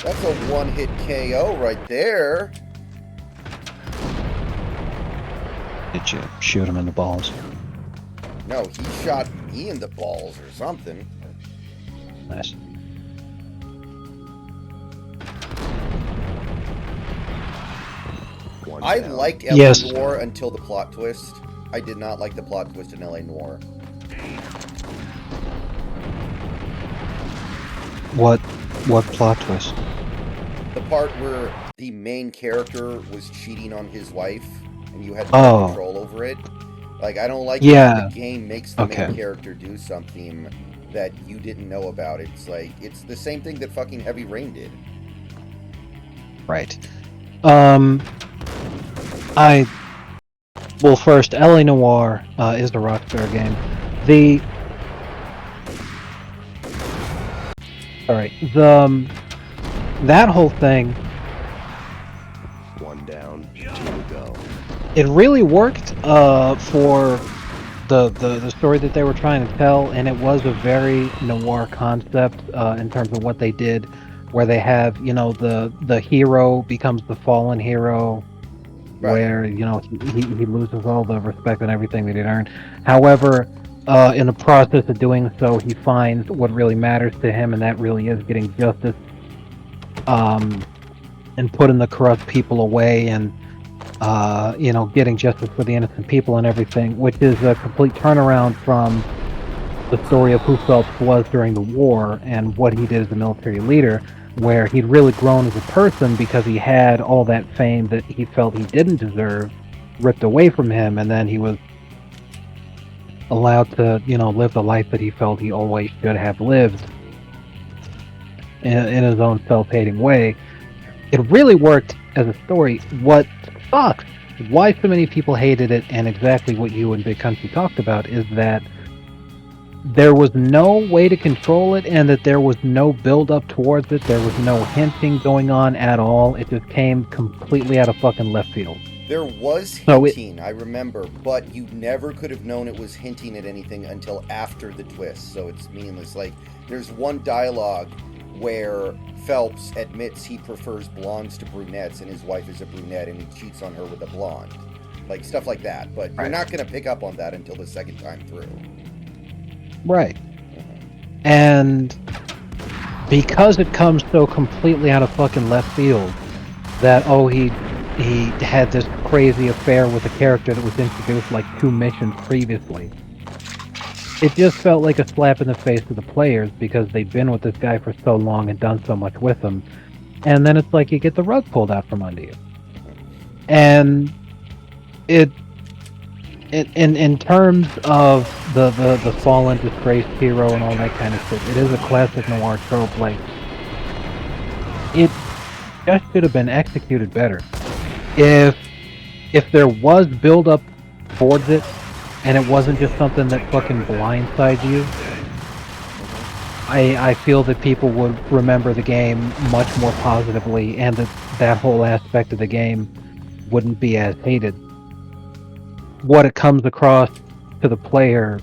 That's a one-hit KO right there. Did you shoot him in the balls? No, he shot me in the balls or something. Nice. One I down. liked LA Yes. Noire until the plot twist. I did not like the plot twist in LA Noire. What plot twist? The part where the main character was cheating on his wife and you had no control over it. Like, I don't like Yeah. when the game makes the main Okay. character do something that you didn't know about. It's like, it's the same thing that fucking Heavy Rain did. Right. Well, first, LA Noire is the Rockstar game. Alright, that whole thing, One down, two to go. it really worked for the story that they were trying to tell, and it was a very noir concept in terms of what they did, where they have, you know, the hero becomes the fallen hero, Right. where, you know, he loses all the respect and everything that he'd earned. However, in the process of doing so, he finds what really matters to him, and that really is getting justice, and putting the corrupt people away, and you know, getting justice for the innocent people and everything, which is a complete turnaround from the story of who Phelps was during the war and what he did as a military leader, where he'd really grown as a person because he had all that fame that he felt he didn't deserve ripped away from him, and then he was allowed to, you know, live the life that he felt he always should have lived in his own self-hating way. It really worked as a story. What sucks, why so many people hated it, and exactly what you and Big Country talked about, is that there was no way to control it, and that there was no build up towards it. There was no hinting going on at all. It just came completely out of fucking left field. There was So hinting, I remember, but you never could have known it was hinting at anything until after the twist, so it's meaningless. Like, there's one dialogue where Phelps admits he prefers blondes to brunettes, and his wife is a brunette, and he cheats on her with a blonde. Like, stuff like that. But you're Right. not going to pick up on that until the second time through. Right. And because it comes so completely out of fucking left field, that, oh, he had this crazy affair with a character that was introduced like 2 missions previously. it just felt like a slap in the face to the players because they'd been with this guy for so long and done so much with him, and then it's like you get the rug pulled out from under you. And in terms of the fallen, disgraced hero and all that kind of shit, it is a classic noir trope. Like, it just should have been executed better. If there was build up towards it, and it wasn't just something that fucking blindsides you, I feel that people would remember the game much more positively, and that whole aspect of the game wouldn't be as hated. What it comes across to the player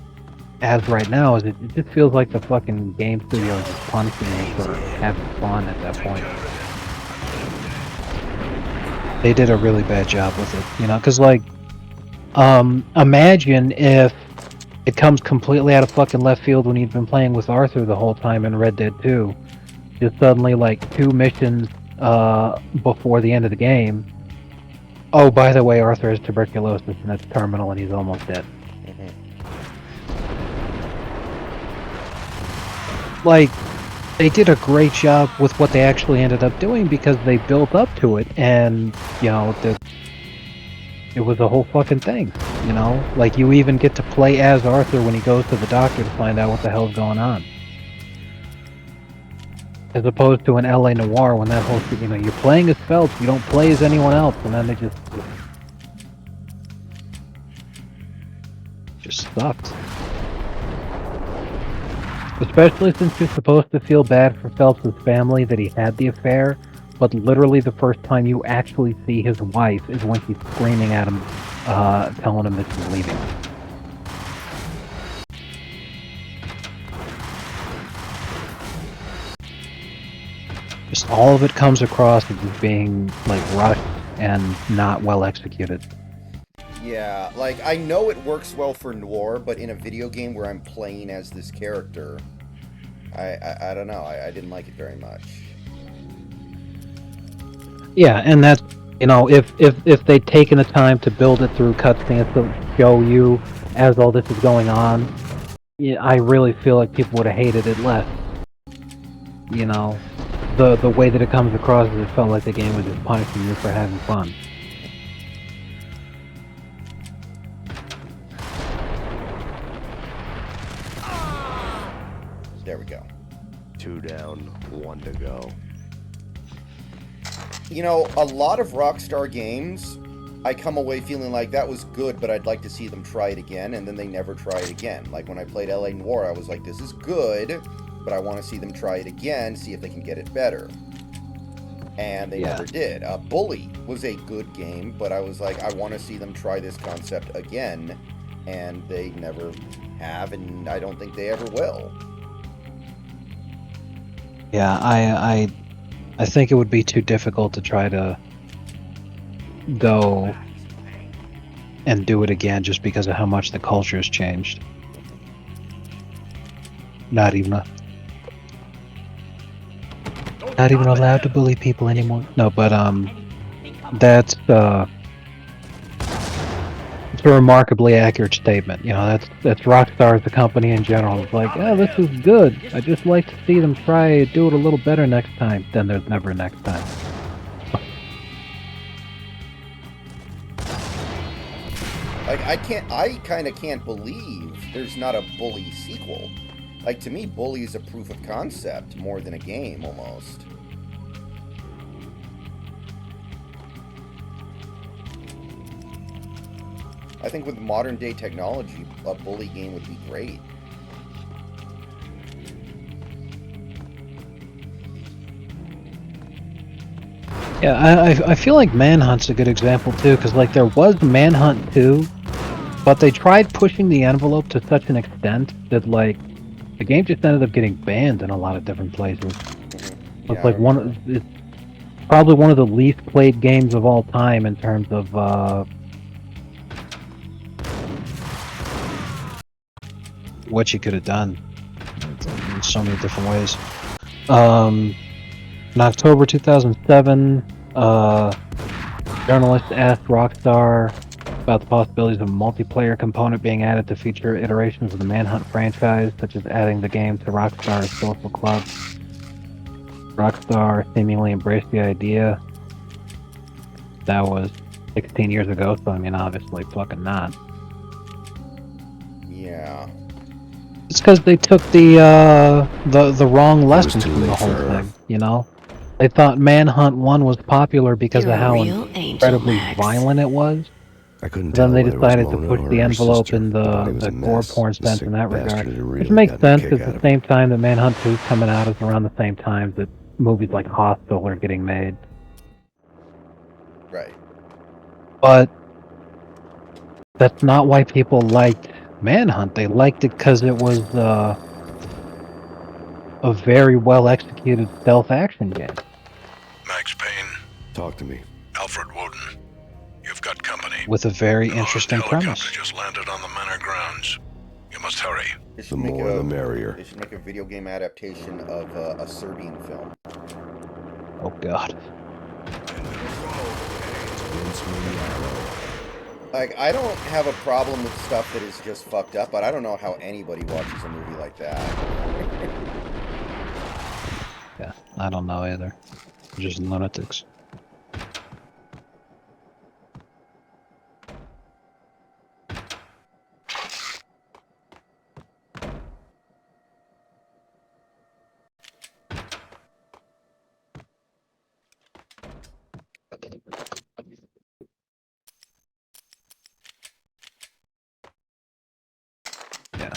as right now is it just feels like the fucking game studio is just punishing you for having fun at that point. They did a really bad job with it, you know, because, like, imagine if it comes completely out of fucking left field when you've been playing with Arthur the whole time in Red Dead 2. Just suddenly, like, 2 missions before the end of the game. Oh, by the way, Arthur has tuberculosis and it's terminal and he's almost dead. Like, they did a great job with what they actually ended up doing because they built up to it, and, you know, it was a whole fucking thing, you know? Like, you even get to play as Arthur when he goes to the doctor to find out what the hell's going on. As opposed to an LA Noire when that whole, you know, you're playing as Phelps, you don't play as anyone else, and then they just sucked. Especially since you're supposed to feel bad for Phelps' family that he had the affair, but literally the first time you actually see his wife is when she's screaming at him, telling him that she's leaving. Just all of it comes across as being, like, rushed and not well executed. Yeah, like, I know it works well for noir, but in a video game where I'm playing as this character, I don't know, I didn't like it very much. Yeah, and that's, you know, if they'd taken the time to build it through cutscenes to show you as all this is going on, yeah, I really feel like people would have hated it less. You know, the way that it comes across is it felt like the game was just punishing you for having fun. There we go. 2 down, 1 to go. You know, a lot of Rockstar games, I come away feeling like that was good, but I'd like to see them try it again, and then they never try it again. Like when I played LA Noire, I was like, this is good, but I want to see them try it again, see if they can get it better. And they never did. Bully was a good game, but I was like, I want to see them try this concept again, and they never have, and I don't think they ever will. Yeah, I think it would be too difficult to try to go and do it again just because of how much the culture has changed. Not even allowed to bully people anymore. No, but that's it's a remarkably accurate statement. You know, that's Rockstar as a company in general. It's like, oh, this is good. I just like to see them try do it a little better next time. Then there's never a next time. Like, I kind of can't believe there's not a Bully sequel. Like, to me, Bully is a proof of concept more than a game, almost. I think with modern day technology, a Bully game would be great. Yeah, I feel like Manhunt's a good example too, because like there was Manhunt 2, but they tried pushing the envelope to such an extent that like the game just ended up getting banned in a lot of different places. Yeah, It's like it's probably one of the least played games of all time in terms of what you could have done in so many different ways. In October 2007, journalist asked Rockstar about the possibilities of a multiplayer component being added to future iterations of the Manhunt franchise, such as adding the game to Rockstar's social club. Rockstar seemingly embraced the idea. That was 16 years ago, so I mean, obviously fucking not. Yeah. It's because they took the wrong was lessons too from the late whole for her. thing, you know? They thought Manhunt 1 was popular because You're of a how real angel, incredibly Max. violent it was. I couldn't Then tell they whether it was decided to Mona push or the her envelope sister. in body was the a gore mess. porn The sense sick in that bastard regard. had Which really makes gotten a sense. kick It's out the of same her. time that Manhunt 2 is coming out. It's around the same time that movies like Hostel are getting made. Right. But that's not why people liked Manhunt. They liked it because it was a very well executed stealth action game. Max Payne, Talk to me. Alfred Woden. You've got company. With a very An armed interesting helicopter premise. just landed on the manor grounds. You must hurry. They The should make more a, the merrier. They should make a video game adaptation of a Serbian film. Oh god. Like, I don't have a problem with stuff that is just fucked up, but I don't know how anybody watches a movie like that. Yeah, I don't know either. Just lunatics. Yeah.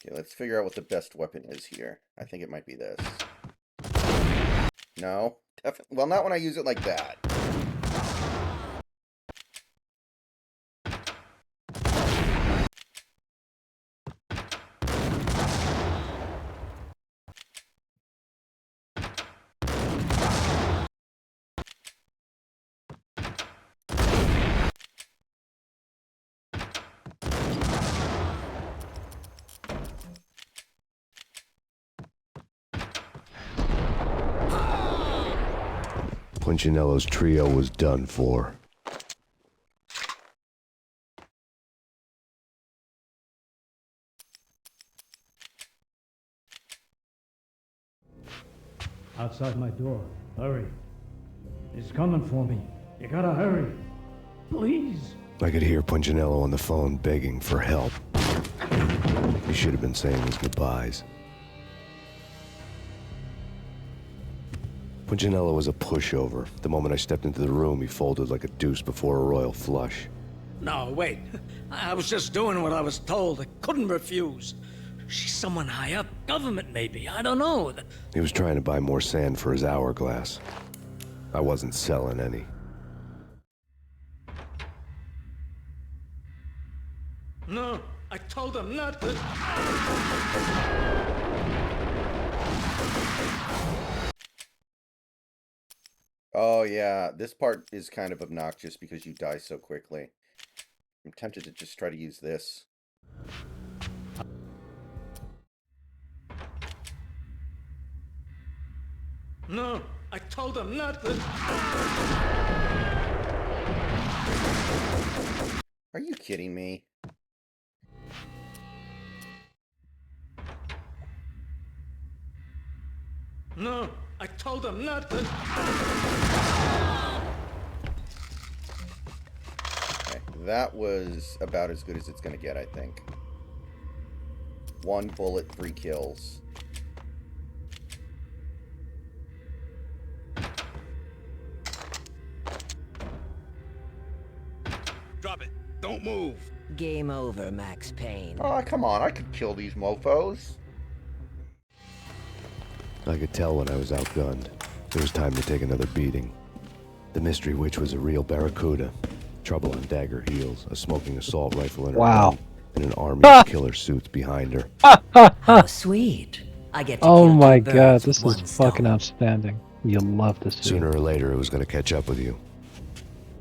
Okay, let's figure out what the best weapon is here. I think it might be this. No? Definitely. Well, not when I use it like that. Punchinello's trio was done for. Outside my door. Hurry. He's coming for me. You gotta hurry. Please. I could hear Punchinello on the phone begging for help. He should have been saying his goodbyes. Punchinello was a pushover. The moment I stepped into the room, he folded like a deuce before a royal flush. No, wait. I was just doing what I was told. I couldn't refuse. She's someone high up. Government, maybe. I don't know. He was trying to buy more sand for his hourglass. I wasn't selling any. No, I told him not to. Oh, yeah. This part is kind of obnoxious because you die so quickly. I'm tempted to just try to use this. No, I told him not to. Are you kidding me? No, I told him not to. Okay, that was about as good as it's going to get, I think. 1 bullet, 3 kills. Drop it. Don't move. Game over, Max Payne. Oh, come on. I could kill these mofos. I could tell when I was outgunned. It was time to take another beating. The mystery witch was a real barracuda. Trouble on dagger heels, a smoking assault rifle in her Wow. hand, and an army of killer suits behind her. How sweet. I get to Oh kill my two birds god, with this is one fucking stone. outstanding. You'll love to see Sooner it. or later, it was going to catch up with you.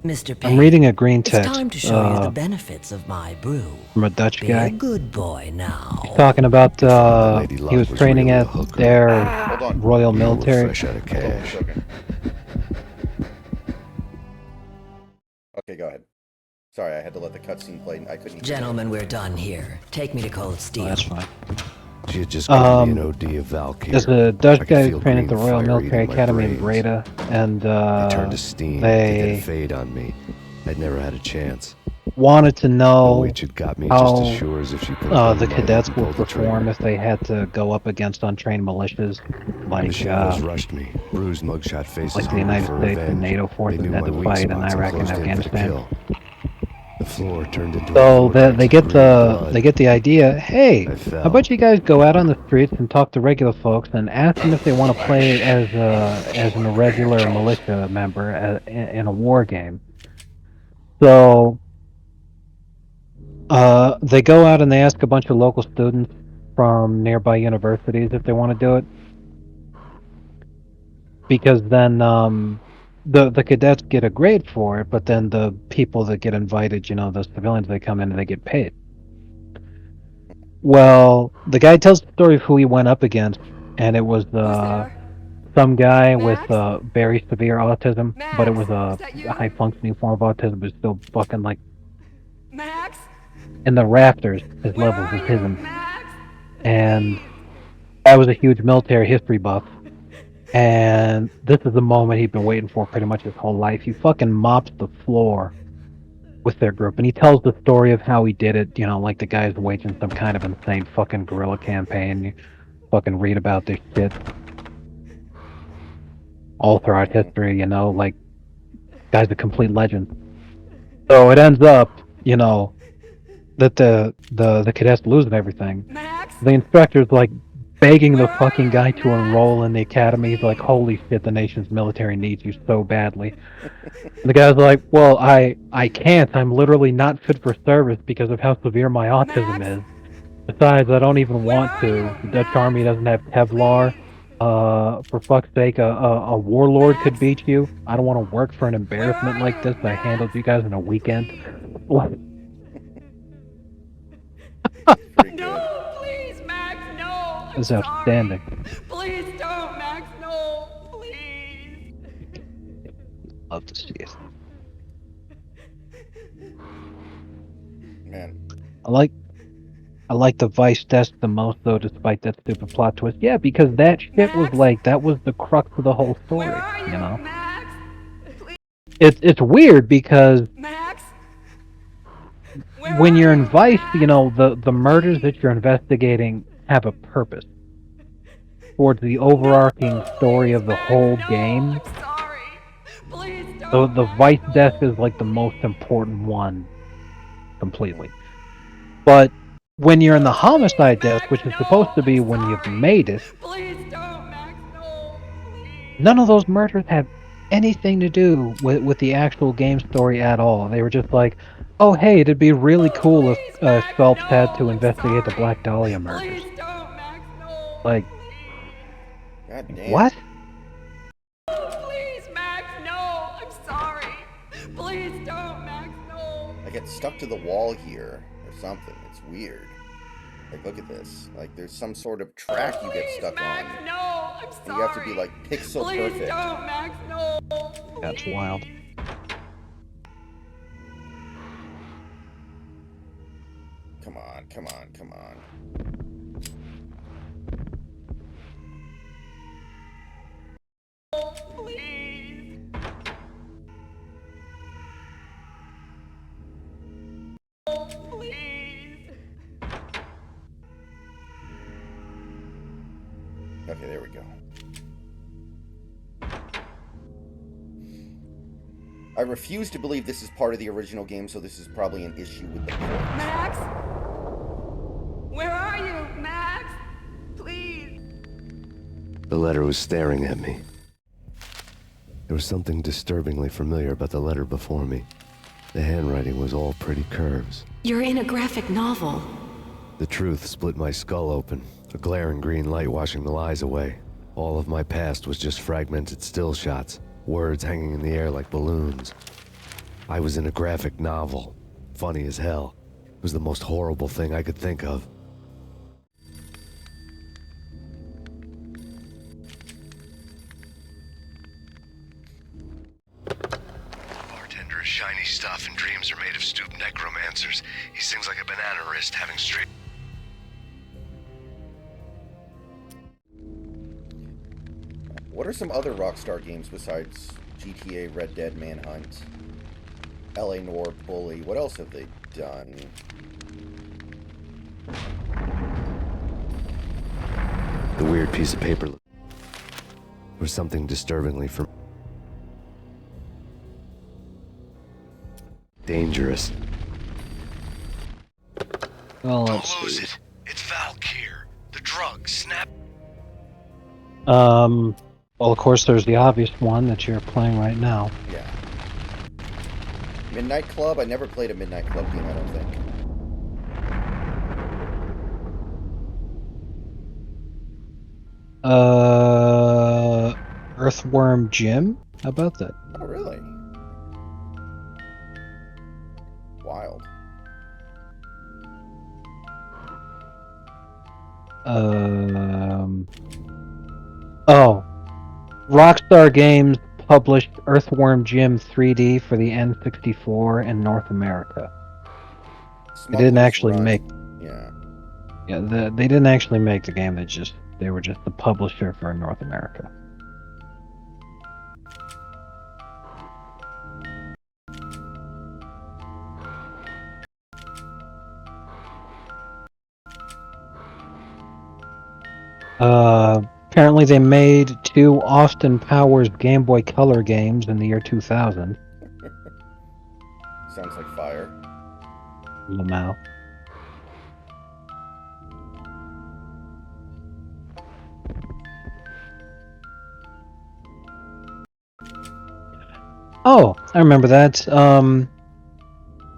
Mr. Payne, I'm reading a green it's text time to show you the benefits of my brew. from a Dutch Be guy. a good boy now. He's talking about Lady he Luck was was training really a at hooker. their Hold on. Royal You were Military. fresh out of Hold on one cash. second. Okay, go ahead. Sorry, I had to let the cutscene play. I couldn't. Gentlemen, we're done here. Take me to Cold Oh, Steel. that's fine. She had just given me an OD of There's Valkyr. a Dutch I could guy feel training at the green Royal fire Military eating my Academy in brains. Breda, and They turned to steam. They did a they fade on me. I'd never had a chance. wanted to The know witch had got me just how as sure as if she could have the burned my head cadets and will pulled the perform trigger. if they had to go up against untrained militias, The shadows rushed me. Bruised mugshot faces like the hungry United for States and revenge. NATO They forces knew had my to weak fight in spots and Iraq and closed in for the Afghanistan. kill. The floor turned into a So vortex they of get green the blood. they get the idea. Hey, I how fell. about you guys go out on the streets and talk to regular folks and ask them if they want to play as an irregular militia member in a war game. So they go out and they ask a bunch of local students from nearby universities if they want to do it, because then the cadets get a grade for it, but then the people that get invited, you know, the civilians, they come in and they get paid. Well, the guy tells the story of who he went up against, and it was some guy with very severe autism, but it was a high functioning form of autism, but still fucking like Max? in the rafters, his Where levels are of you, hism. Max? And I was a huge military history buff, and this is the moment he'd been waiting for pretty much his whole life. He fucking mops the floor with their group, and he tells the story of how he did it, you know, like the guy's waging some kind of insane fucking guerrilla campaign. You fucking read about this shit all throughout history, you know, like, guy's a complete legend. So it ends up, you know, that the cadets losing everything. The instructor's like begging the fucking guy to enroll in the academy. He's like, holy shit, the nation's military needs you so badly. And the guy's like, well, I can't. I'm literally not fit for service because of how severe my autism is. Besides, I don't even want to. The Dutch army doesn't have Kevlar. For fuck's sake, a warlord could beat you. I don't want to work for an embarrassment like this. I handled you guys in a weekend. What? No, please, Max, no. This is outstanding. Please don't, Max, no. Please. Love to see it. Man. I like the Vice desk the most, though, despite that stupid plot twist. Yeah, because that shit was like, that was the crux of the whole story, you know? It's weird because when you're in Vice, you know, the murders that you're investigating have a purpose towards the overarching story of the whole game. So the Vice desk is like the most important one completely. But when you're in the homicide desk, which is supposed to be when you've made it, none of those murders have anything to do with the actual game story at all. They were just like, oh hey, it'd be really cool if Phelps had to investigate the Black Dahlia murders. Like, God damn. what? Please, Max, no. I'm sorry. Please don't, Max, no. I get stuck to the wall here or something. It's weird. Like, look at this. Like, there's some sort of track you get stuck on. No, I'm sorry. And you have to be, like, pixel Please perfect. don't, Max, no. That's wild. Come on, come on, come on. Please. Please. Okay, there we go. I refuse to believe this is part of the original game, so this is probably an issue with the port. Max? Where are you, Max? Please. The letter was staring at me. There was something disturbingly familiar about the letter before me. The handwriting was all pretty curves. You're in a graphic novel. The truth split my skull open, a glaring green light washing the lies away. All of my past was just fragmented still shots, words hanging in the air like balloons. I was in a graphic novel. Funny as hell. It was the most horrible thing I could think of. Bartender is shiny stuff and dreams are made of stooped necromancers. He sings like a banana wrist having straight... What are some other Rockstar games besides GTA, Red Dead, Manhunt, LA Noire, Bully? What else have they done? The weird piece of paper was something disturbingly dangerous. Well, Don't let's lose see. it. It's Valkyr. The drug. Snap. Well, of course, there's the obvious one that you're playing right now. Yeah. Midnight Club? I never played a Midnight Club game, I don't think. Earthworm Jim? How about that? Oh, really? Wild. Oh. Rockstar Games published Earthworm Jim 3D for the N64 in North America. They didn't actually make... Yeah. Yeah, they didn't actually make the game, they were just the publisher for North America. Apparently they made 2 Austin Powers Game Boy Color games in the year 2000. Sounds like fire. Lamau. Oh, I remember that.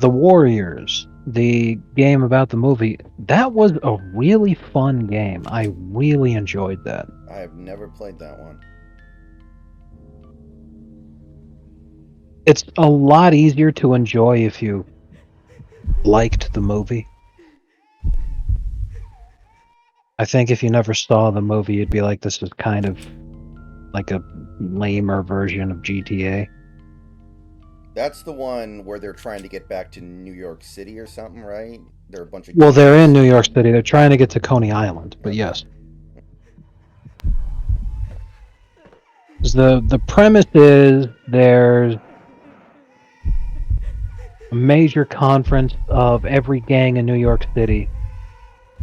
The Warriors, the game about the movie, that was a really fun game. I really enjoyed that. I have never played that one. It's a lot easier to enjoy if you liked the movie. I think if you never saw the movie, you'd be like, this is kind of like a lamer version of GTA. That's the one where they're trying to get back to New York City or something, right? There are a bunch of... Well, they're in New York City. They're trying to get to Coney Island, but yes. The premise is there's a major conference of every gang in New York City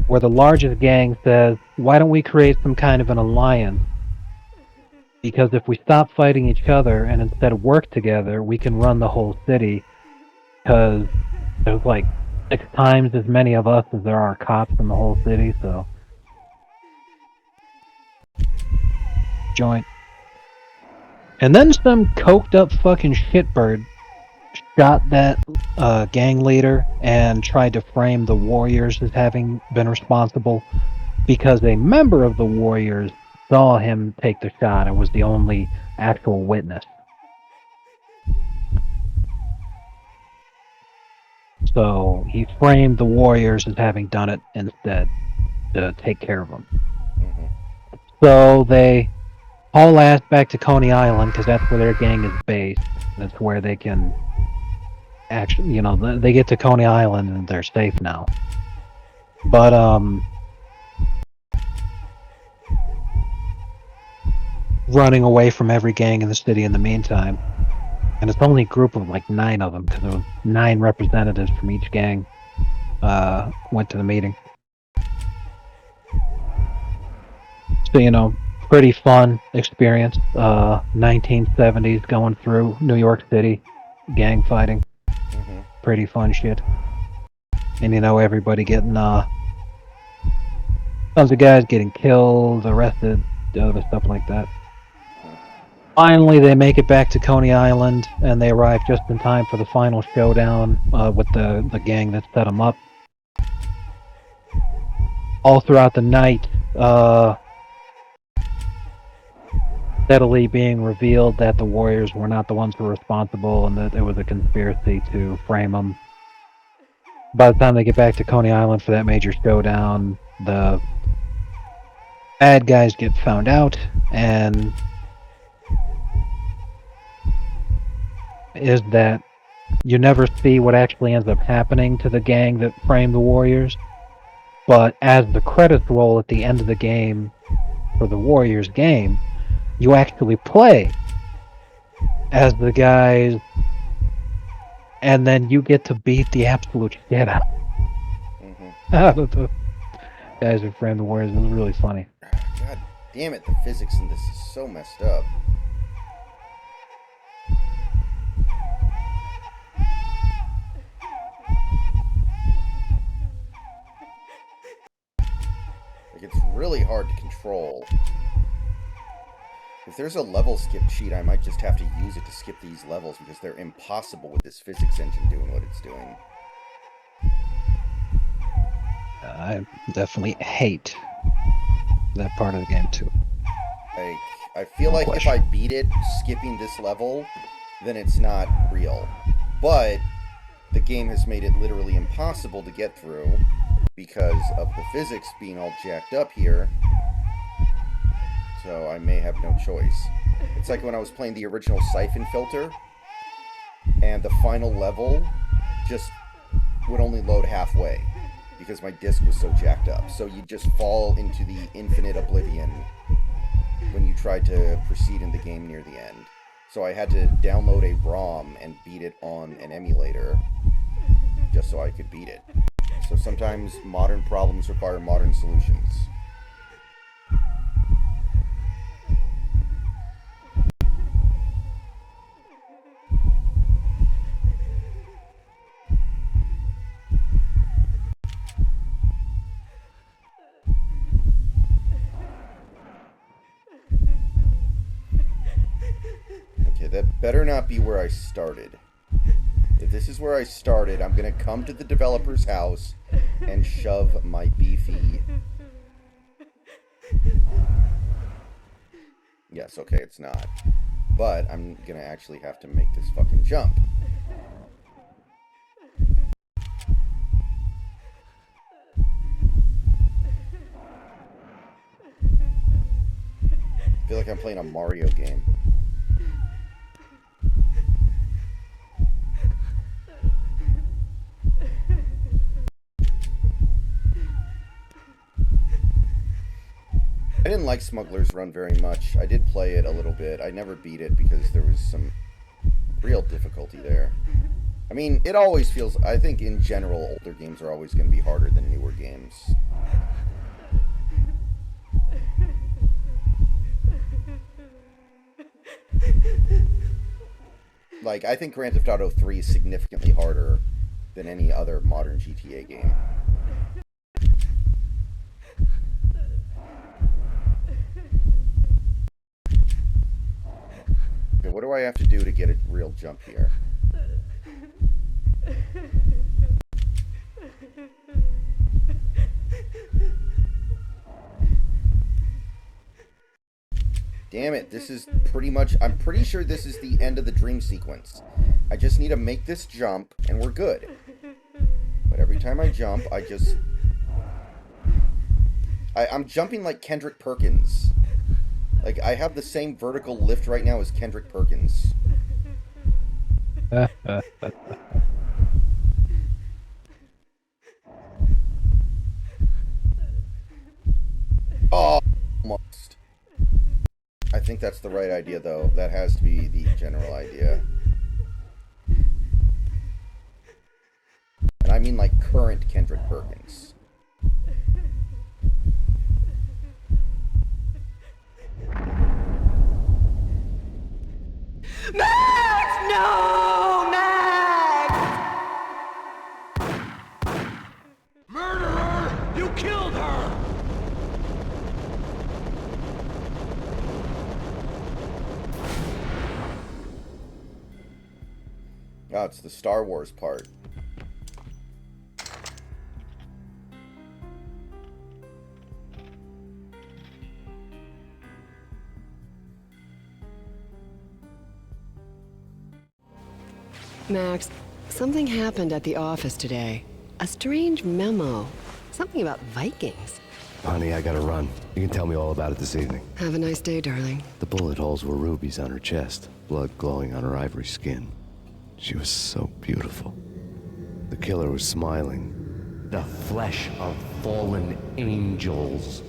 where the largest gang says, why don't we create some kind of an alliance? Because if we stop fighting each other and instead work together, we can run the whole city. Because there's like 6 times as many of us as there are cops in the whole city, so... Joint. And then some coked up fucking shitbird shot that gang leader and tried to frame the Warriors as having been responsible because a member of the Warriors saw him take the shot and was the only actual witness. So he framed the Warriors as having done it instead to take care of them. So they haul ass back to Coney Island because that's where their gang is based. That's where they can actually, you know, they get to Coney Island and they're safe now. But running away from every gang in the city in the meantime. And it's only a group of like 9 of them because there were 9 representatives from each gang went to the meeting. So, you know, pretty fun experience. 1970s going through New York City, gang fighting. Pretty fun shit. And you know, everybody getting tons of guys getting killed, arrested, other stuff like that. Finally, they make it back to Coney Island, and they arrive just in time for the final showdown with the gang that set them up. All throughout the night, steadily being revealed that the Warriors were not the ones who were responsible, and that it was a conspiracy to frame them. By the time they get back to Coney Island for that major showdown, the bad guys get found out, and is that you never see what actually ends up happening to the gang that framed the Warriors, but as the credits roll at the end of the game for the Warriors game, you actually play as the guys, and then you get to beat the absolute shit out of the guys who framed the Warriors. It was really funny. God damn it, the physics in this is so messed up. Like, it's really hard to control. If there's a level skip cheat, I might just have to use it to skip these levels because they're impossible with this physics engine doing what it's doing. I definitely hate that part of the game too. Like, I feel like if I beat it skipping this level, then it's not real. But the game has made it literally impossible to get through because of the physics being all jacked up here. So I may have no choice. It's like when I was playing the original Siphon Filter, and the final level just would only load halfway because my disc was so jacked up. So you just fall into the infinite oblivion when you tried to proceed in the game near the end. So I had to download a ROM and beat it on an emulator just so I could beat it. So sometimes modern problems require modern solutions. Okay, that better not be where I started. If this is where I started, I'm gonna come to the developer's house and shove my beefy... Yes, okay, it's not. But I'm gonna actually have to make this fucking jump. I feel like I'm playing a Mario game. I didn't like Smuggler's Run very much. I did play it a little bit. I never beat it because there was some real difficulty there. I mean, it always feels... I think in general, older games are always going to be harder than newer games. Like, I think Grand Theft Auto 3 is significantly harder than any other modern GTA game. Okay, what do I have to do to get a real jump here? Damn it, this is pretty much... I'm pretty sure this is the end of the dream sequence. I just need to make this jump, and we're good. But every time I jump, I just... I'm jumping like Kendrick Perkins. Like, I have the same vertical lift right now as Kendrick Perkins. Oh, almost. I think that's the right idea, though. That has to be the general idea. And I mean, like, current Kendrick Perkins. Max! No! Max! Murderer! You killed her! Oh, it's the Star Wars part. Max, something happened at the office today. A strange memo. Something about Vikings. Honey, I gotta run. You can tell me all about it this evening. Have a nice day, darling. The bullet holes were rubies on her chest, blood glowing on her ivory skin. She was so beautiful. The killer was smiling. The flesh of fallen angels.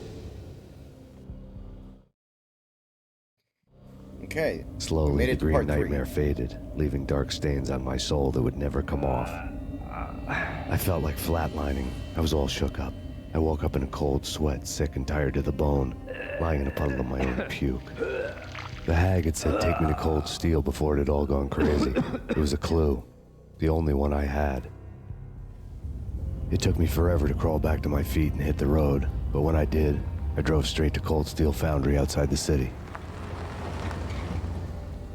Okay. Slowly, the green nightmare faded, leaving dark stains on my soul that would never come off. I felt like flatlining. I was all shook up. I woke up in a cold sweat, sick and tired to the bone, lying in a puddle of my own puke. The hag had said take me to Cold Steel before it had all gone crazy. It was a clue. The only one I had. It took me forever to crawl back to my feet and hit the road, but when I did, I drove straight to Cold Steel Foundry outside the city.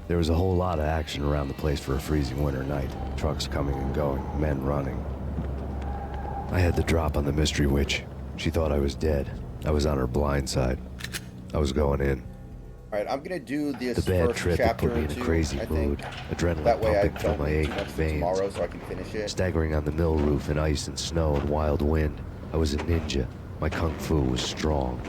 There was a whole lot of action around the place for a freezing winter night. Trucks coming and going, men running. I had the drop on the mystery witch. She thought I was dead. I was on her blind side. I was going in. Alright, I'm gonna do this The bad first trip had chapter put me or in a two, crazy I think. mood. Adrenaline That way I pumping through don't my need too aching much for veins. tomorrow so I can finish it. Staggering on the mill roof in ice and snow and wild wind. I was a ninja. My kung fu was strong.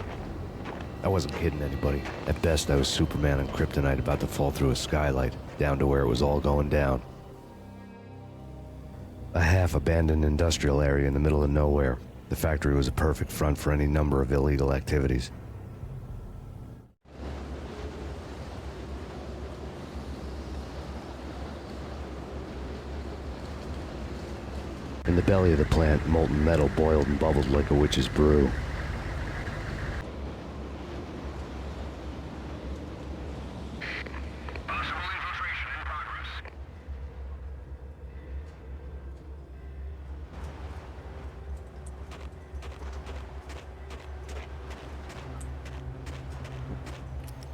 I wasn't kidding anybody. At best, I was Superman on Kryptonite about to fall through a skylight, down to where it was all going down. A half-abandoned industrial area in the middle of nowhere. The factory was a perfect front for any number of illegal activities. In the belly of the plant, molten metal boiled and bubbled like a witch's brew.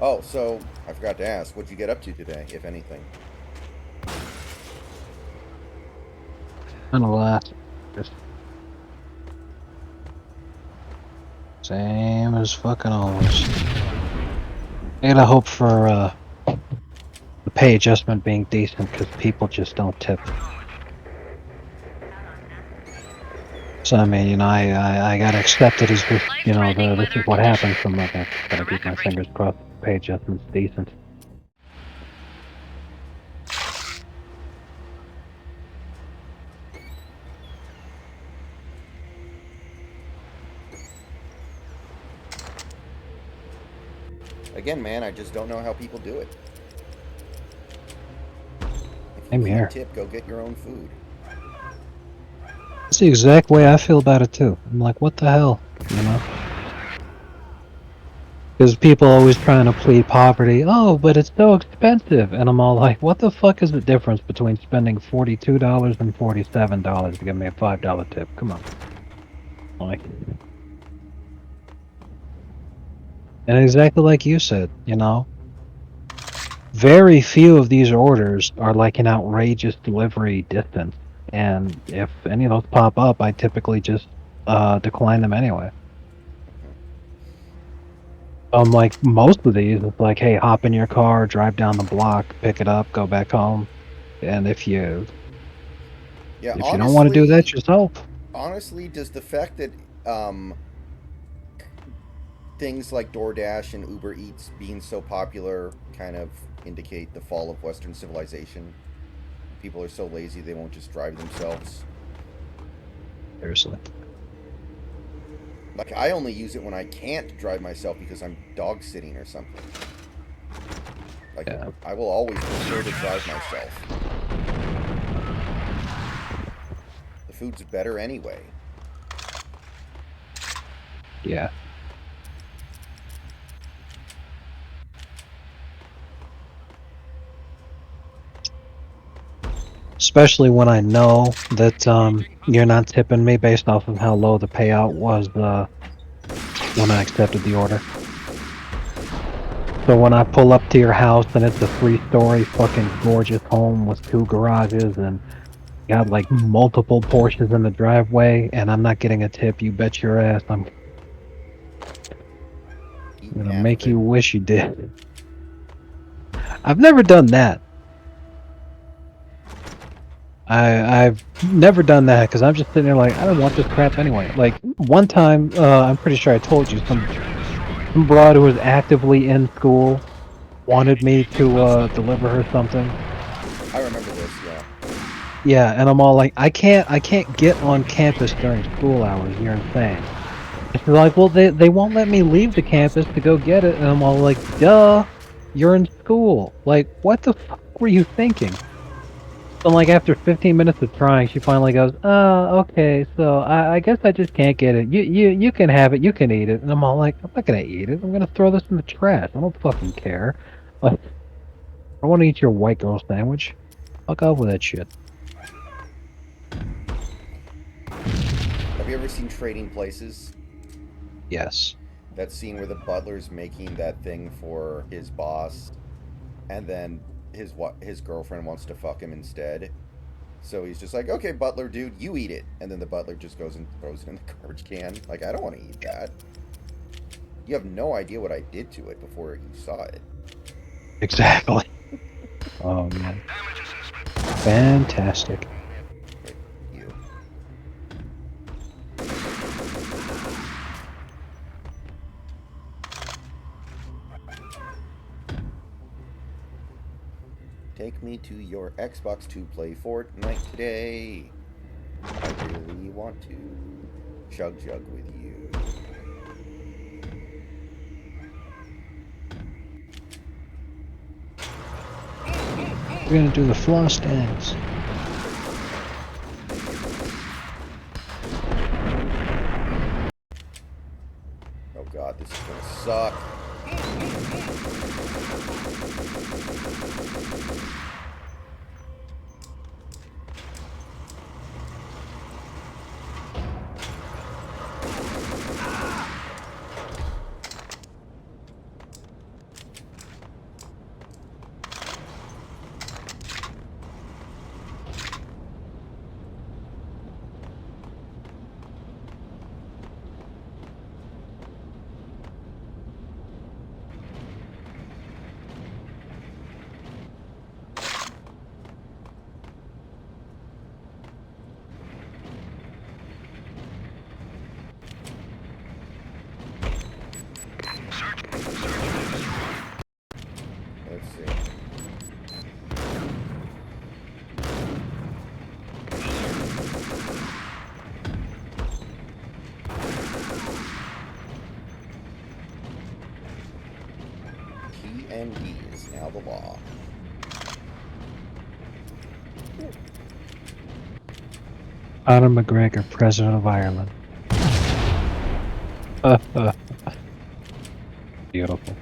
Oh, so I forgot to ask, what'd you get up to today, if anything? Not a lot. Just same as fucking always. I gotta hope for the pay adjustment being decent because people just don't tip. So I mean, you know, I gotta accept it as this, you know, this is what happens from like I gotta keep my fingers crossed. The pay adjustment's decent. Again, man, I just don't know how people do it. If Same you need a here. tip, go get your own food. That's the exact way I feel about it too. I'm like, what the hell, you know? Because people always trying to plead poverty. Oh, but it's so expensive, and I'm all like, what the fuck is the difference between spending $42 and $47 to give me a $5 tip? Come on, like. And exactly like you said, you know, very few of these orders are like an outrageous delivery distance. And if any of those pop up, I typically just decline them anyway. Like most of these, it's like, hey, hop in your car, drive down the block, pick it up, go back home. And if you don't want to do that yourself. Honestly, does the fact that things like DoorDash and Uber Eats being so popular kind of indicate the fall of Western civilization? People are so lazy they won't just drive themselves. Seriously. Like, I only use it when I can't drive myself because I'm dog sitting or something. Like, yeah. I will always prefer to drive myself. The food's better anyway. Yeah. Especially when I know that you're not tipping me based off of how low the payout was when I accepted the order. So when I pull up to your house and it's a 3-story fucking gorgeous home with 2 garages and got like multiple Porsches in the driveway and I'm not getting a tip, you bet your ass I'm gonna make you wish you did. I've never done that. I've never done that because I'm just sitting there like, I don't want this crap anyway. Like, one time, I'm pretty sure I told you, some broad who was actively in school wanted me to deliver her something. I remember this, yeah. Yeah, and I'm all like, I can't get on campus during school hours, you're insane. And she's like, well, they won't let me leave the campus to go get it, and I'm all like, duh, you're in school. Like, what the fuck were you thinking? So like after 15 minutes of trying, she finally goes, "Oh, okay, so I guess I just can't get it. You can have it, you can eat it." And I'm all like, "I'm not gonna eat it. I'm gonna throw this in the trash. I don't fucking care. Like, I want to eat your white girl sandwich. Fuck off with that shit." Have you ever seen Trading Places? Yes. That scene where the butler's making that thing for his boss, and then his girlfriend wants to fuck him instead. So he's just like, okay, butler dude, you eat it. And then the butler just goes and throws it in the garbage can. Like, I don't want to eat that. You have no idea what I did to it before you saw it. Exactly. Oh man. Fantastic. You. Take me to your Xbox to play Fortnite today. I really want to chug with you. We're gonna do the floss dance. Oh god, this is gonna suck. Let's see. TND is now the law. Conor McGregor, President of Ireland. Beautiful.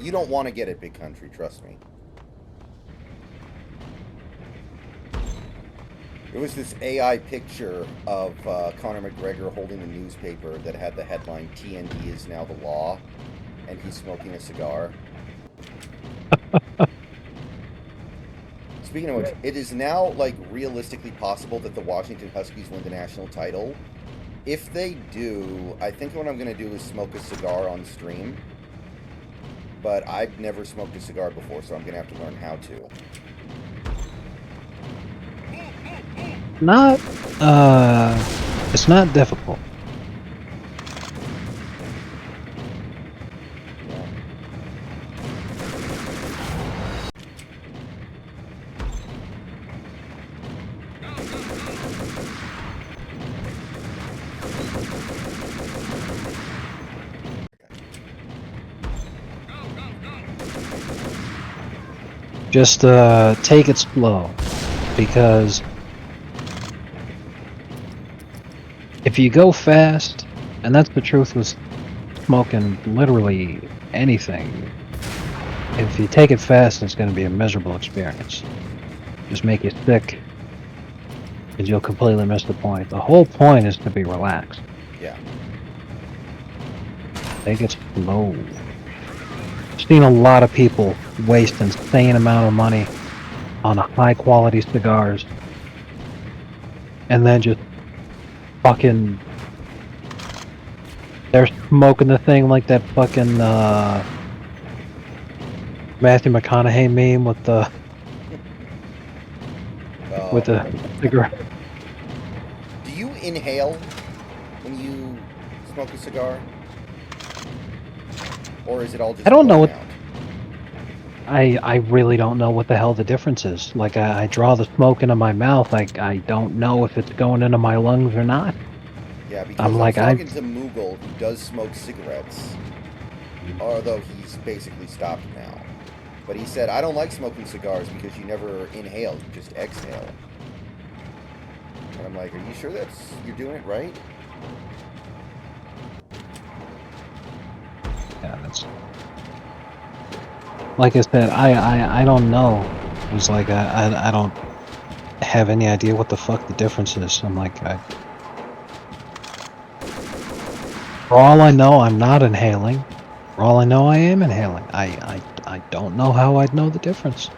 You don't want to get it, Big Country, trust me. There was this AI picture of Conor McGregor holding a newspaper that had the headline, TND is now the law, and he's smoking a cigar. Speaking of which, it is now, like, realistically possible that the Washington Huskies win the national title. If they do, I think what I'm going to do is smoke a cigar on stream. But I've never smoked a cigar before, so I'm going to have to learn how to. Not, it's not difficult. Just take it slow, because if you go fast, and that's the truth with smoking literally anything, if you take it fast, it's going to be a miserable experience. just make you sick. Because you'll completely miss the point. The whole point is to be relaxed. Yeah. Take it slow. I've seen a lot of people waste insane amount of money on high quality cigars. And then just fucking... They're smoking the thing like that fucking Matthew McConaughey meme with the with the cigarette. Do you inhale when you smoke a cigar? Or is it all just I don't know what blown out? I really don't know what the hell the difference is. Like I draw the smoke into my mouth. I don't know if it's going into my lungs or not. Yeah, because I'm talking to Moogle, who does smoke cigarettes, although he's basically stopped now. But he said, I don't like smoking cigars because you never inhale, you just exhale. And I'm like, are you sure you're doing it right? Yeah, that's... Like I said, I don't know. It's like I don't have any idea what the fuck the difference is. I'm like, for all I know, I'm not inhaling. For all I know, I am inhaling. I don't know how I'd know the difference.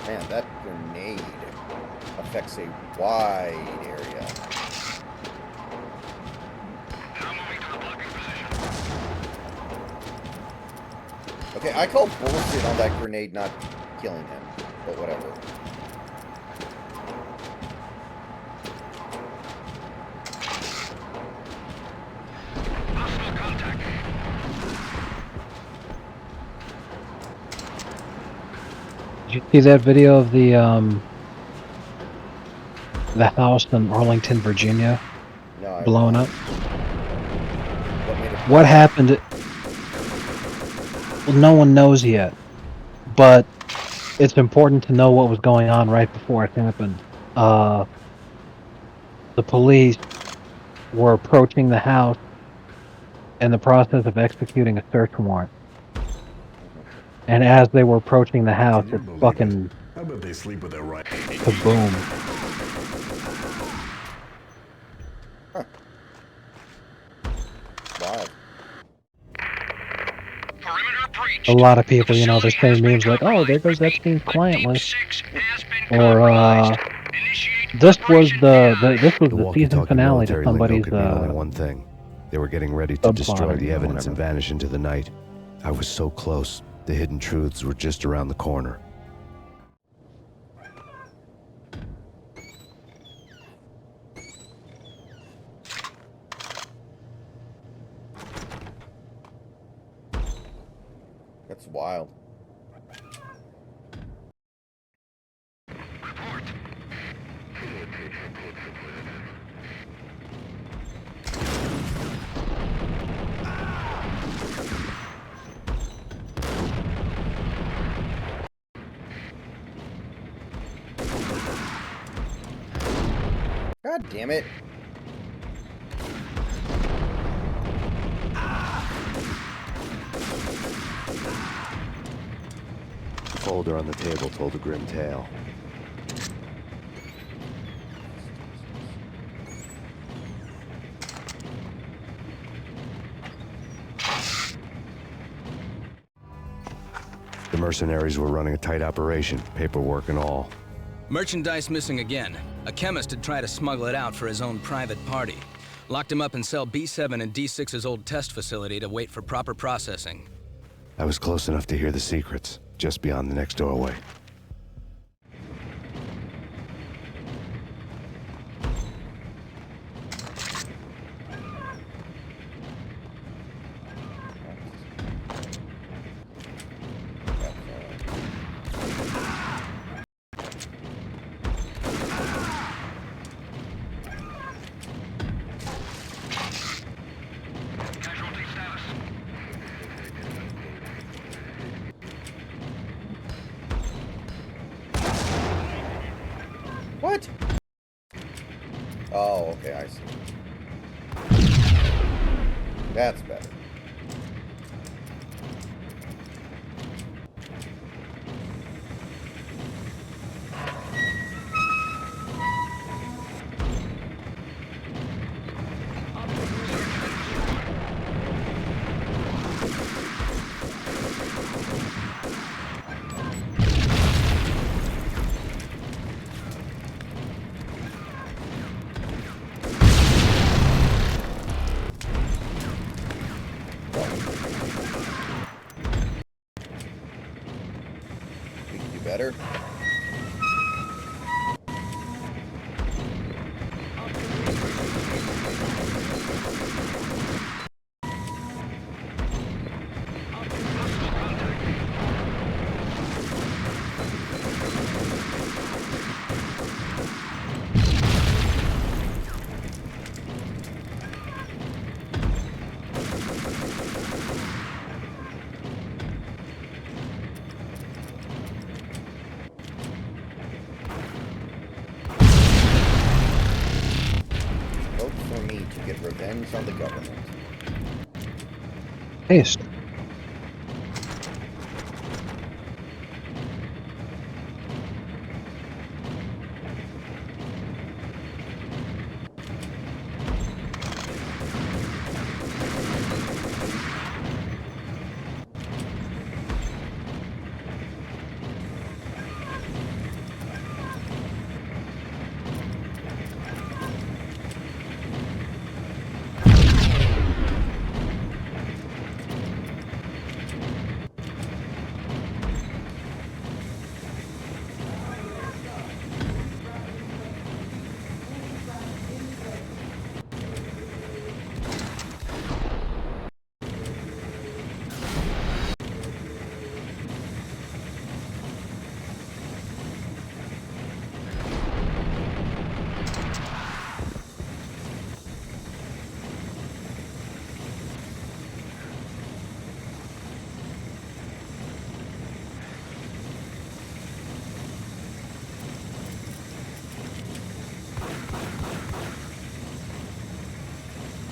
Man, that grenade affects a wide area. Okay, I call bullshit on that grenade not killing him, but whatever. Did you see that video of the house in Arlington, Virginia, No, blowing up? What What happened? Well, no one knows yet, but it's important to know what was going on right before it happened. The police were approaching the house in the process of executing a search warrant. And as they were approaching the house, it fucking How about they sleep with their right? kaboom. Wow. A lot of people, you know, they're saying memes like, "Oh, there goes Epstein's client list," or this was the season finale to somebody's could mean only one thing. They were getting ready to destroy the evidence and vanish into the night. I was so close. The hidden truths were just around the corner. That's wild. God damn it. The folder on the table told a grim tale. The mercenaries were running a tight operation, paperwork and all. Merchandise missing again. A chemist had tried to smuggle it out for his own private party. Locked him up in cell B7 in D6's old test facility to wait for proper processing. I was close enough to hear the secrets, just beyond the next doorway. Oh, okay, I see. That's better. We can do better. Vote for me to get revenge on the government. Haste.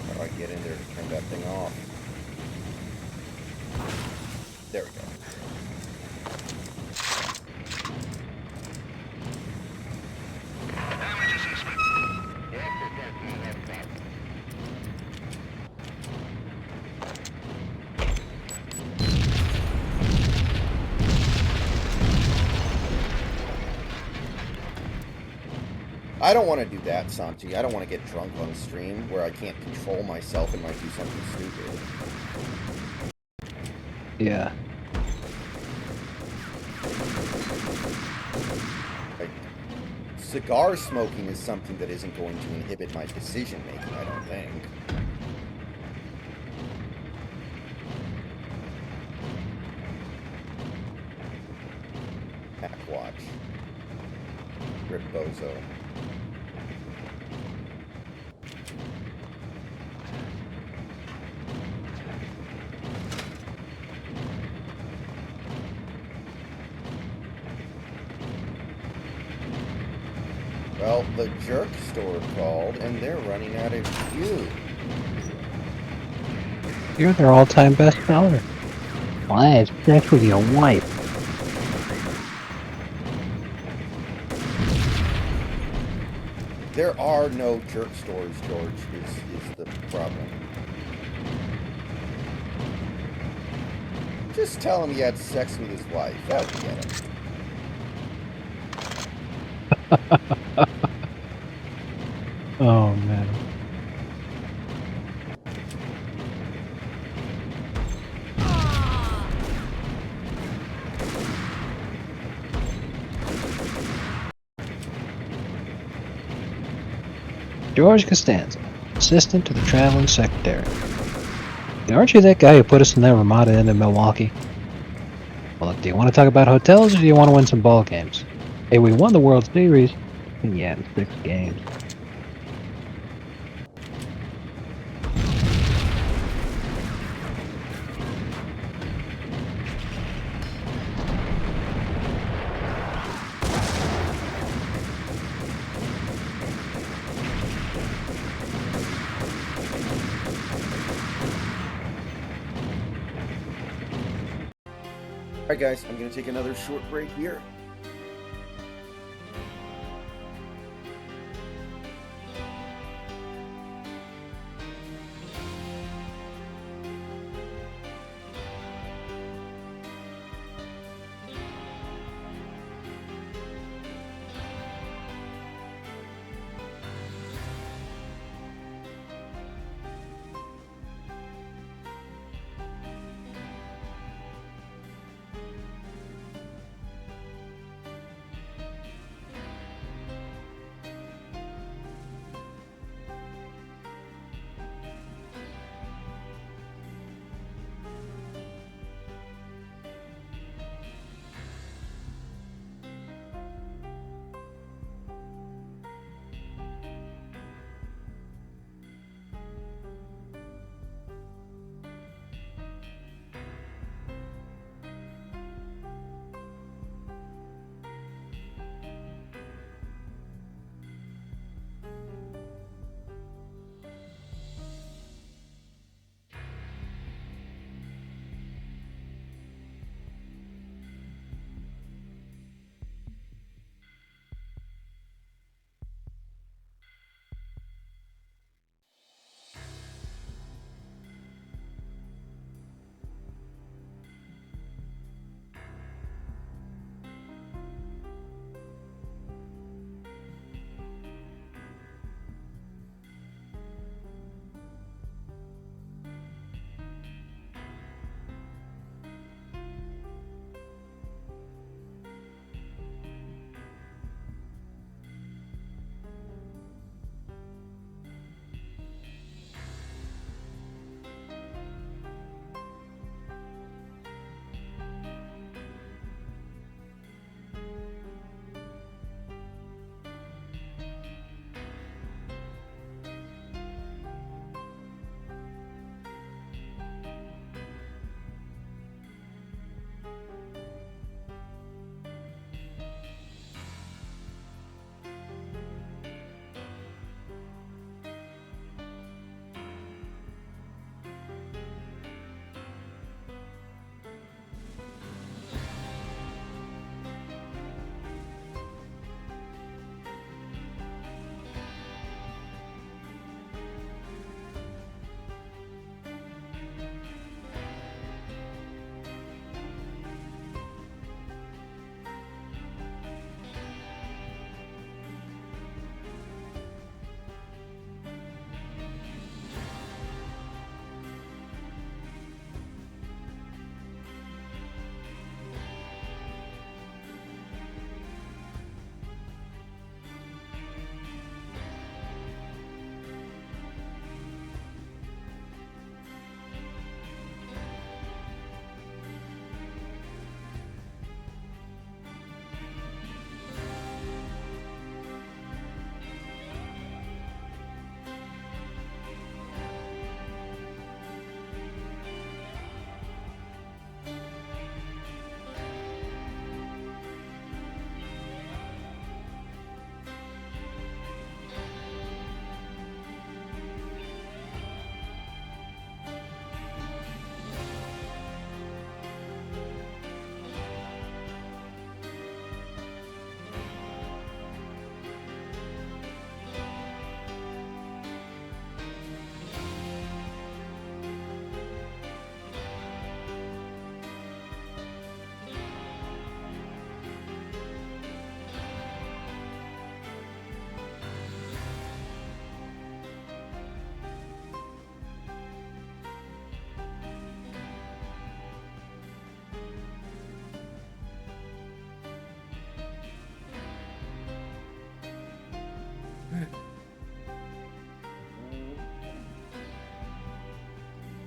How do I get in there to turn that thing off? There we go. I don't want to do that, Santi. I don't want to get drunk on stream where I can't control myself and might do something stupid. Yeah. Like, cigar smoking is something that isn't going to inhibit my decision making, I don't think. Hack watch. Rip Bozo. Well, the jerk store called, and they're running out of you. You're their all-time best seller. Well, I had sex with your wife. There are no jerk stores, George, is the problem. Just tell him he had sex with his wife. That would get him. Oh, man. George Costanza, assistant to the traveling secretary. Hey, aren't you that guy who put us in that Ramada Inn in Milwaukee? Well, look, do you want to talk about hotels or do you want to win some ball games? Hey, we won the World Series. Yeah, in 6 games. Alright guys, I'm going to take another short break here.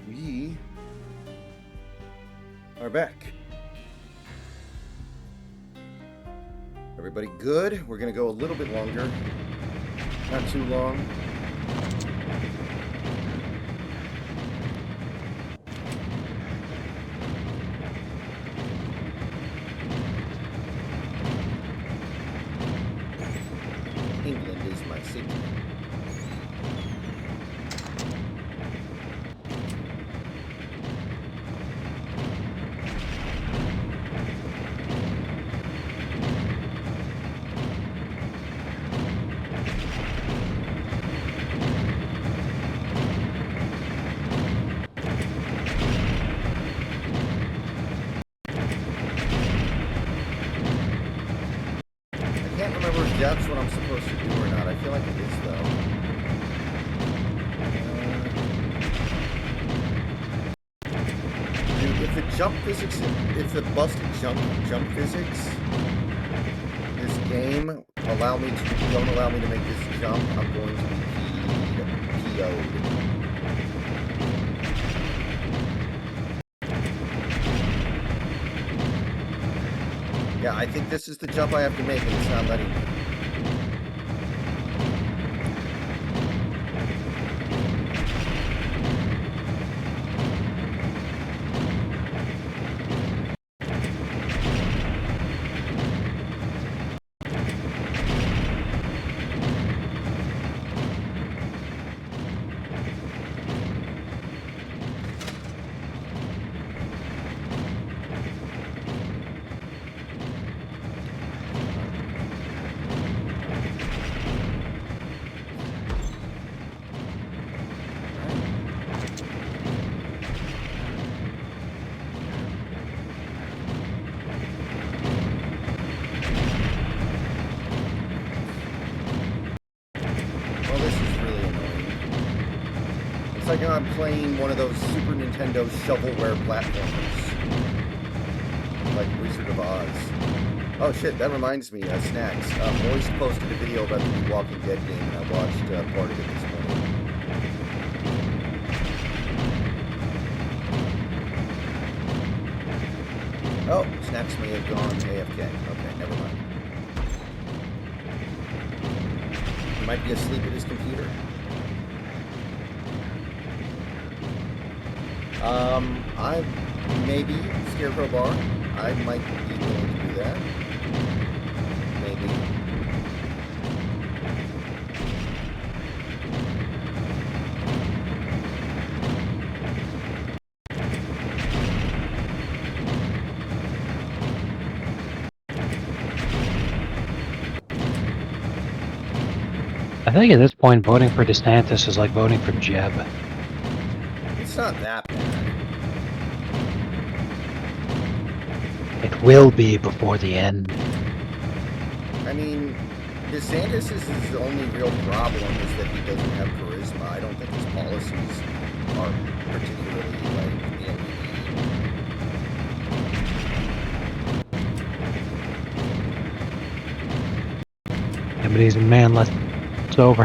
We are back. Everybody good? We're going to go a little bit longer. Not too long. England is my city. that's what I'm supposed to do or not. I feel like it is, though. Dude, if the jump physics, if the busted jump physics, this game don't allow me to make this jump, I'm going to be PO'd. Yeah, I think this is the jump I have to make, and it's not letting me. It's like I'm playing one of those Super Nintendo shovelware platformers. Like Wizard of Oz. Oh shit, that reminds me, Snacks. Moist posted a video about the new Walking Dead game, and I watched part of it this morning. Oh, Snacks may have gone AFK. Okay, never mind. He might be asleep at his computer. I maybe Scarecrow Bar. I might be willing to do that. Maybe. I think at this point, voting for DeSantis is like voting for Jeb. It's not that bad. It will be before the end. I mean, DeSantis' his only real problem is that he doesn't have charisma. I don't think his policies are particularly, like, alien. Yeah, but he's a man less. It's over.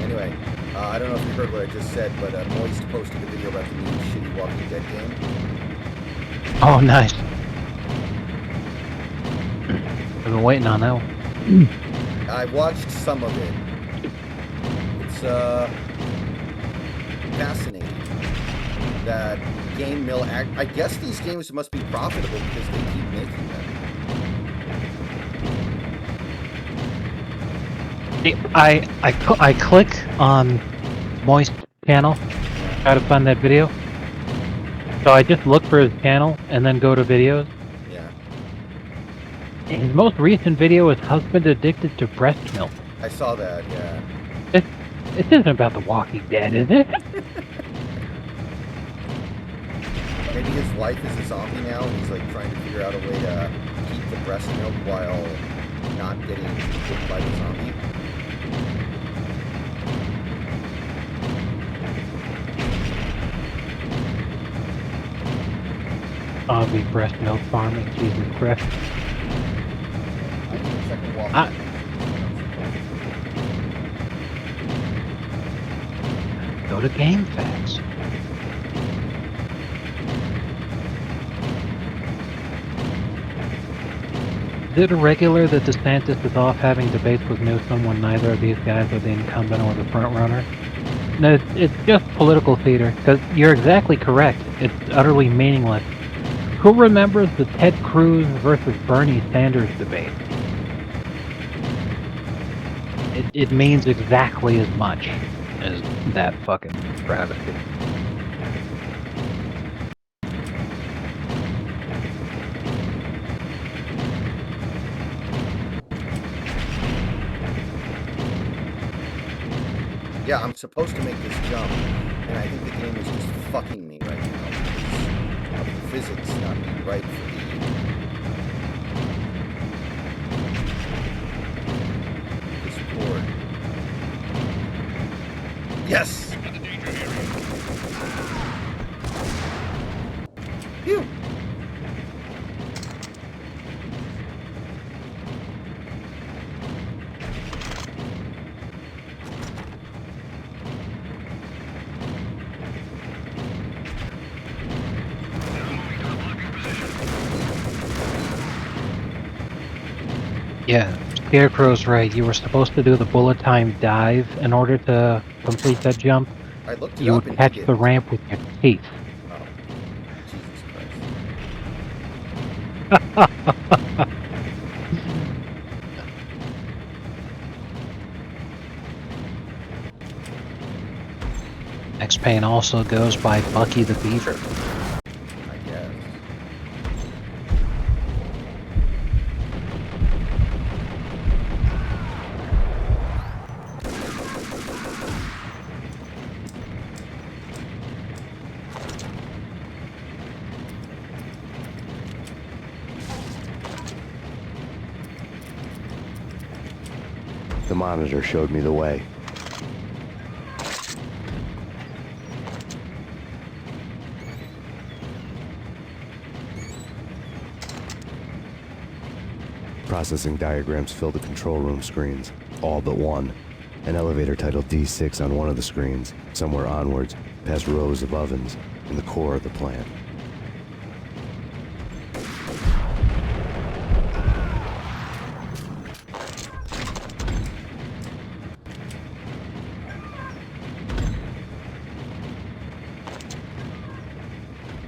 Anyway, I don't know if you heard what I just said, but Moist posted a video about the new shitty Walking Dead game. Oh, nice. I've been waiting on that one. I watched some of it. It's fascinating that Game Mill. I guess these games must be profitable because they keep making them. I click on Moist channel, try to find that video. So I just look for his channel and then go to videos. Yeah. His most recent video is husband addicted to breast milk. I saw that, yeah. It isn't about The Walking Dead, is it? Maybe his wife is a zombie now and he's like trying to figure out a way to keep the breast milk while not getting bitten by the zombie. Zombie breast milk farming, Jesus Christ. I need to check a walk. Go to GameFAQs. Is it irregular that DeSantis is off having debates with Newsom when neither of these guys are the incumbent or the frontrunner? No, it's just political theater, because you're exactly correct. It's utterly meaningless. Who remembers the Ted Cruz versus Bernie Sanders debate? It means exactly as much as that fucking travesty. Yeah, I'm supposed to make this jump, and I think the game is just fucking me right now because of the physics not being right for the Yes! Phew! Yeah, Scarecrow's right. You were supposed to do the bullet time dive in order to complete that jump. I looked it You up would and catch he the didn't. ramp with your teeth. Oh, Jesus Christ. Max Payne also goes by Bucky the Beaver. I guess. The monitor showed me the way. Processing diagrams fill the control room screens, all but one. An elevator titled D6 on one of the screens, somewhere onwards, past rows of ovens, in the core of the plant.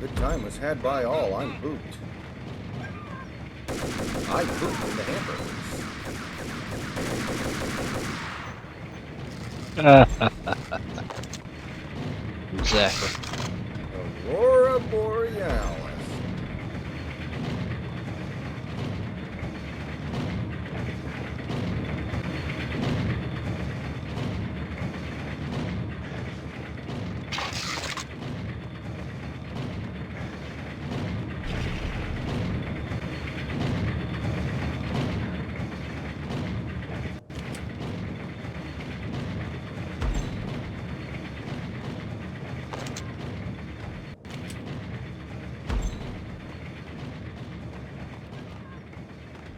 Good time was had by all. I'm pooped. I pooped in the hamburgers. Exactly. Aurora Borealis.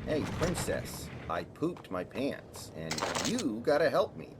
Hey, princess, I pooped my pants, and you gotta help me.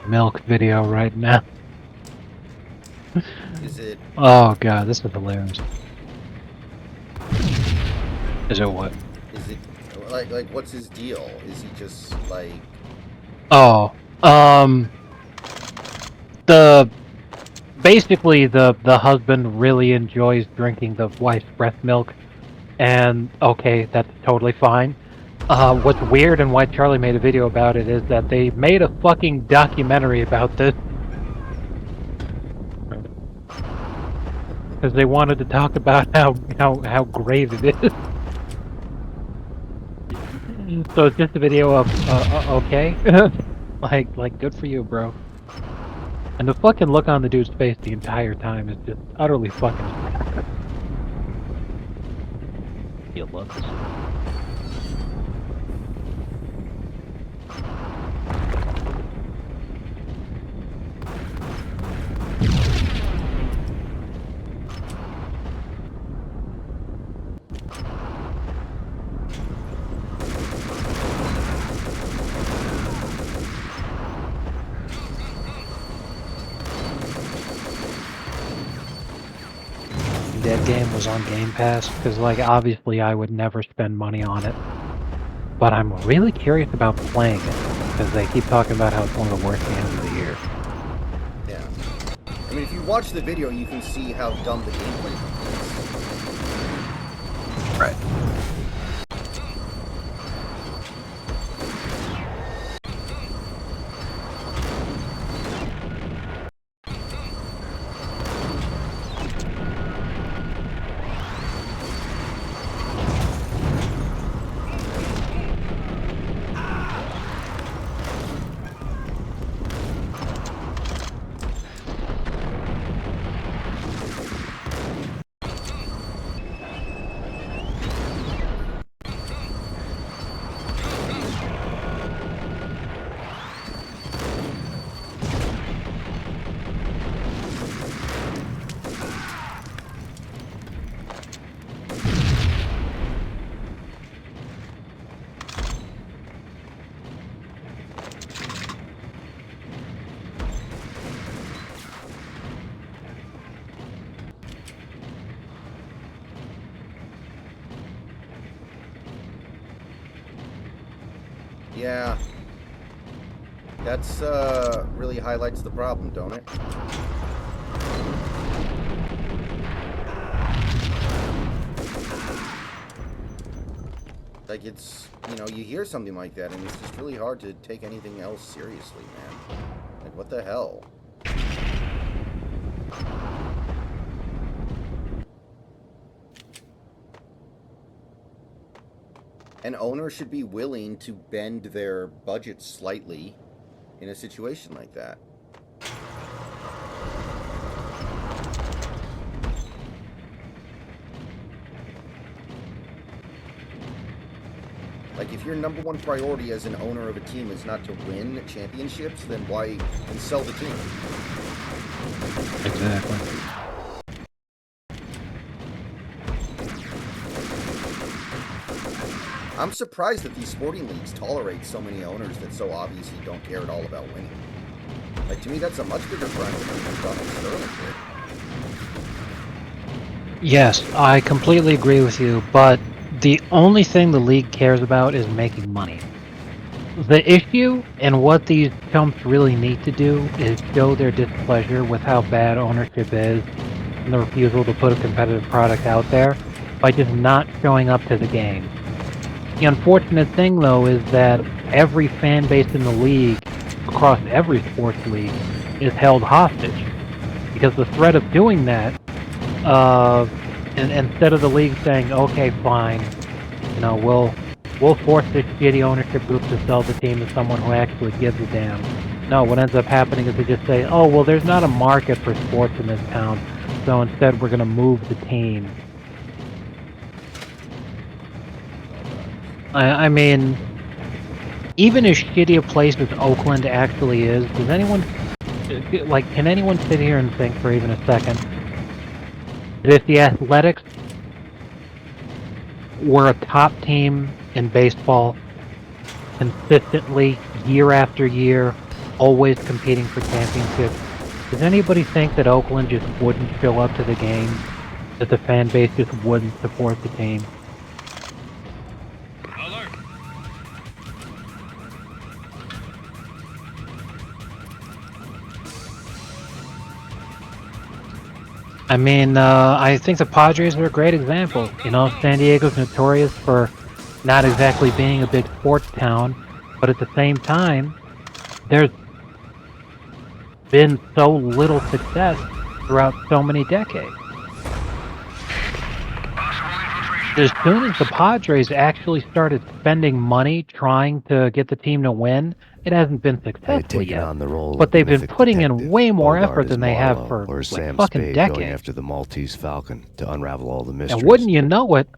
Milk video right now. Is it... Oh god, this is hilarious. Is it what? Is it... Like, what's his deal? Is he just, like... Oh, basically the husband really enjoys drinking the wife's breast milk, and okay, that's totally fine. What's weird and why Charlie made a video about it is that they made a fucking documentary about this. Because they wanted to talk about how grave it is. So it's just a video of, okay? like, good for you, bro. And the fucking look on the dude's face the entire time is just utterly fucking... He looks. Walking Dead game was on Game Pass, because, like, obviously I would never spend money on it. But I'm really curious about playing it, because they keep talking about how it's one of the worst games of the year. Yeah. I mean, if you watch the video, you can see how dumb the gameplay is. Right. Yeah. That's, really highlights the problem, don't it? Like, it's, you know, you hear something like that, and it's just really hard to take anything else seriously, man. Like, what the hell? An owner should be willing to bend their budget slightly in a situation like that. Like, if your number one priority as an owner of a team is not to win championships, then why sell the team? Exactly. I'm surprised that these sporting leagues tolerate so many owners that so obviously don't care at all about winning. Like, to me, that's a much bigger crime than Donald Sterling did. Yes, I completely agree with you, but the only thing the league cares about is making money. The issue, and what these chumps really need to do, is show their displeasure with how bad ownership is and the refusal to put a competitive product out there by just not showing up to the game. The unfortunate thing, though, is that every fan base in the league, across every sports league, is held hostage. Because the threat of doing that, and instead of the league saying, okay, fine, you know, we'll force this shitty ownership group to sell the team to someone who actually gives a damn. No, what ends up happening is they just say, oh, well, there's not a market for sports in this town, so instead we're going to move the team. I mean, even as shitty a place as Oakland actually is, does anyone, like, can anyone sit here and think for even a second that if the Athletics were a top team in baseball, consistently, year after year, always competing for championships, does anybody think that Oakland just wouldn't show up to the game? That the fan base just wouldn't support the team? I mean, I think the Padres are a great example. You know, San Diego's notorious for not exactly being a big sports town, but at the same time, there's been so little success throughout so many decades. As soon as the Padres actually started spending money trying to get the team to win, it hasn't been successful yet. On the role but of they've been mythic putting in detective, way more Bogart effort as than they have Marlowe, for or like Sam fucking Spade going decades. after the Maltese Falcon to unravel all the mysteries. And wouldn't you know it,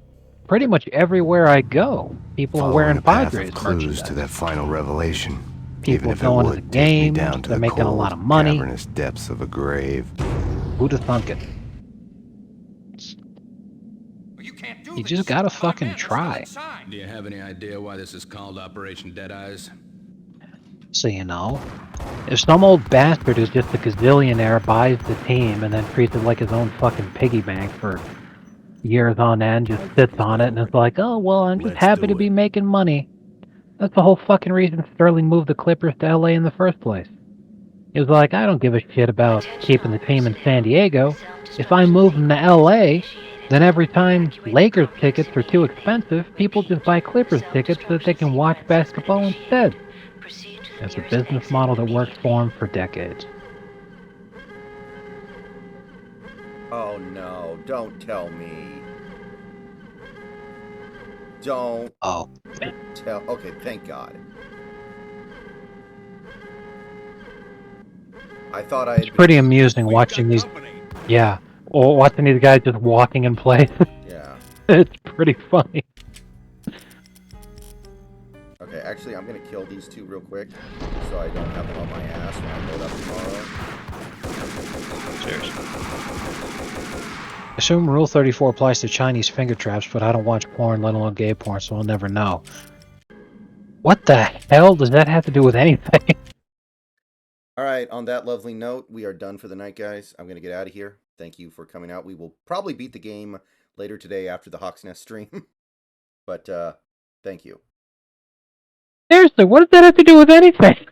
pretty much everywhere I go, people are wearing Following a path Padres of clues merchandise. to that final revelation, People even if it going to the would take me games, down to they're the making a cold, lot of money. cavernous depths of a grave. Who'd have thunk it? You just gotta fucking try. Do you have any idea why this is called Operation Dead Eyes? So, you know, if some old bastard who's just a gazillionaire buys the team and then treats it like his own fucking piggy bank for years on end, just sits on it and is like, oh, well, I'm just happy to be making money. That's the whole fucking reason Sterling moved the Clippers to LA in the first place. He was like, I don't give a shit about keeping the team in San Diego. If I move them to LA, then every time Lakers tickets are too expensive, people just buy Clippers tickets so that they can watch basketball instead. It's a business model that worked for him for decades. Oh no, don't tell me. Don't tell. Okay, thank God. I thought I had It's pretty amusing watching these. Yeah, or watching these guys just walking in place. Yeah. It's pretty funny. Okay, actually, I'm gonna kill these two real quick, so I don't have them on my ass when I load up tomorrow. Cheers. I assume Rule 34 applies to Chinese finger traps, but I don't watch porn, let alone gay porn, so I'll never know. What the hell does that have to do with anything? All right, on that lovely note, we are done for the night, guys. I'm gonna get out of here. Thank you for coming out. We will probably beat the game later today after the Hawk's Nest stream. But, thank you. Seriously, what does that have to do with anything?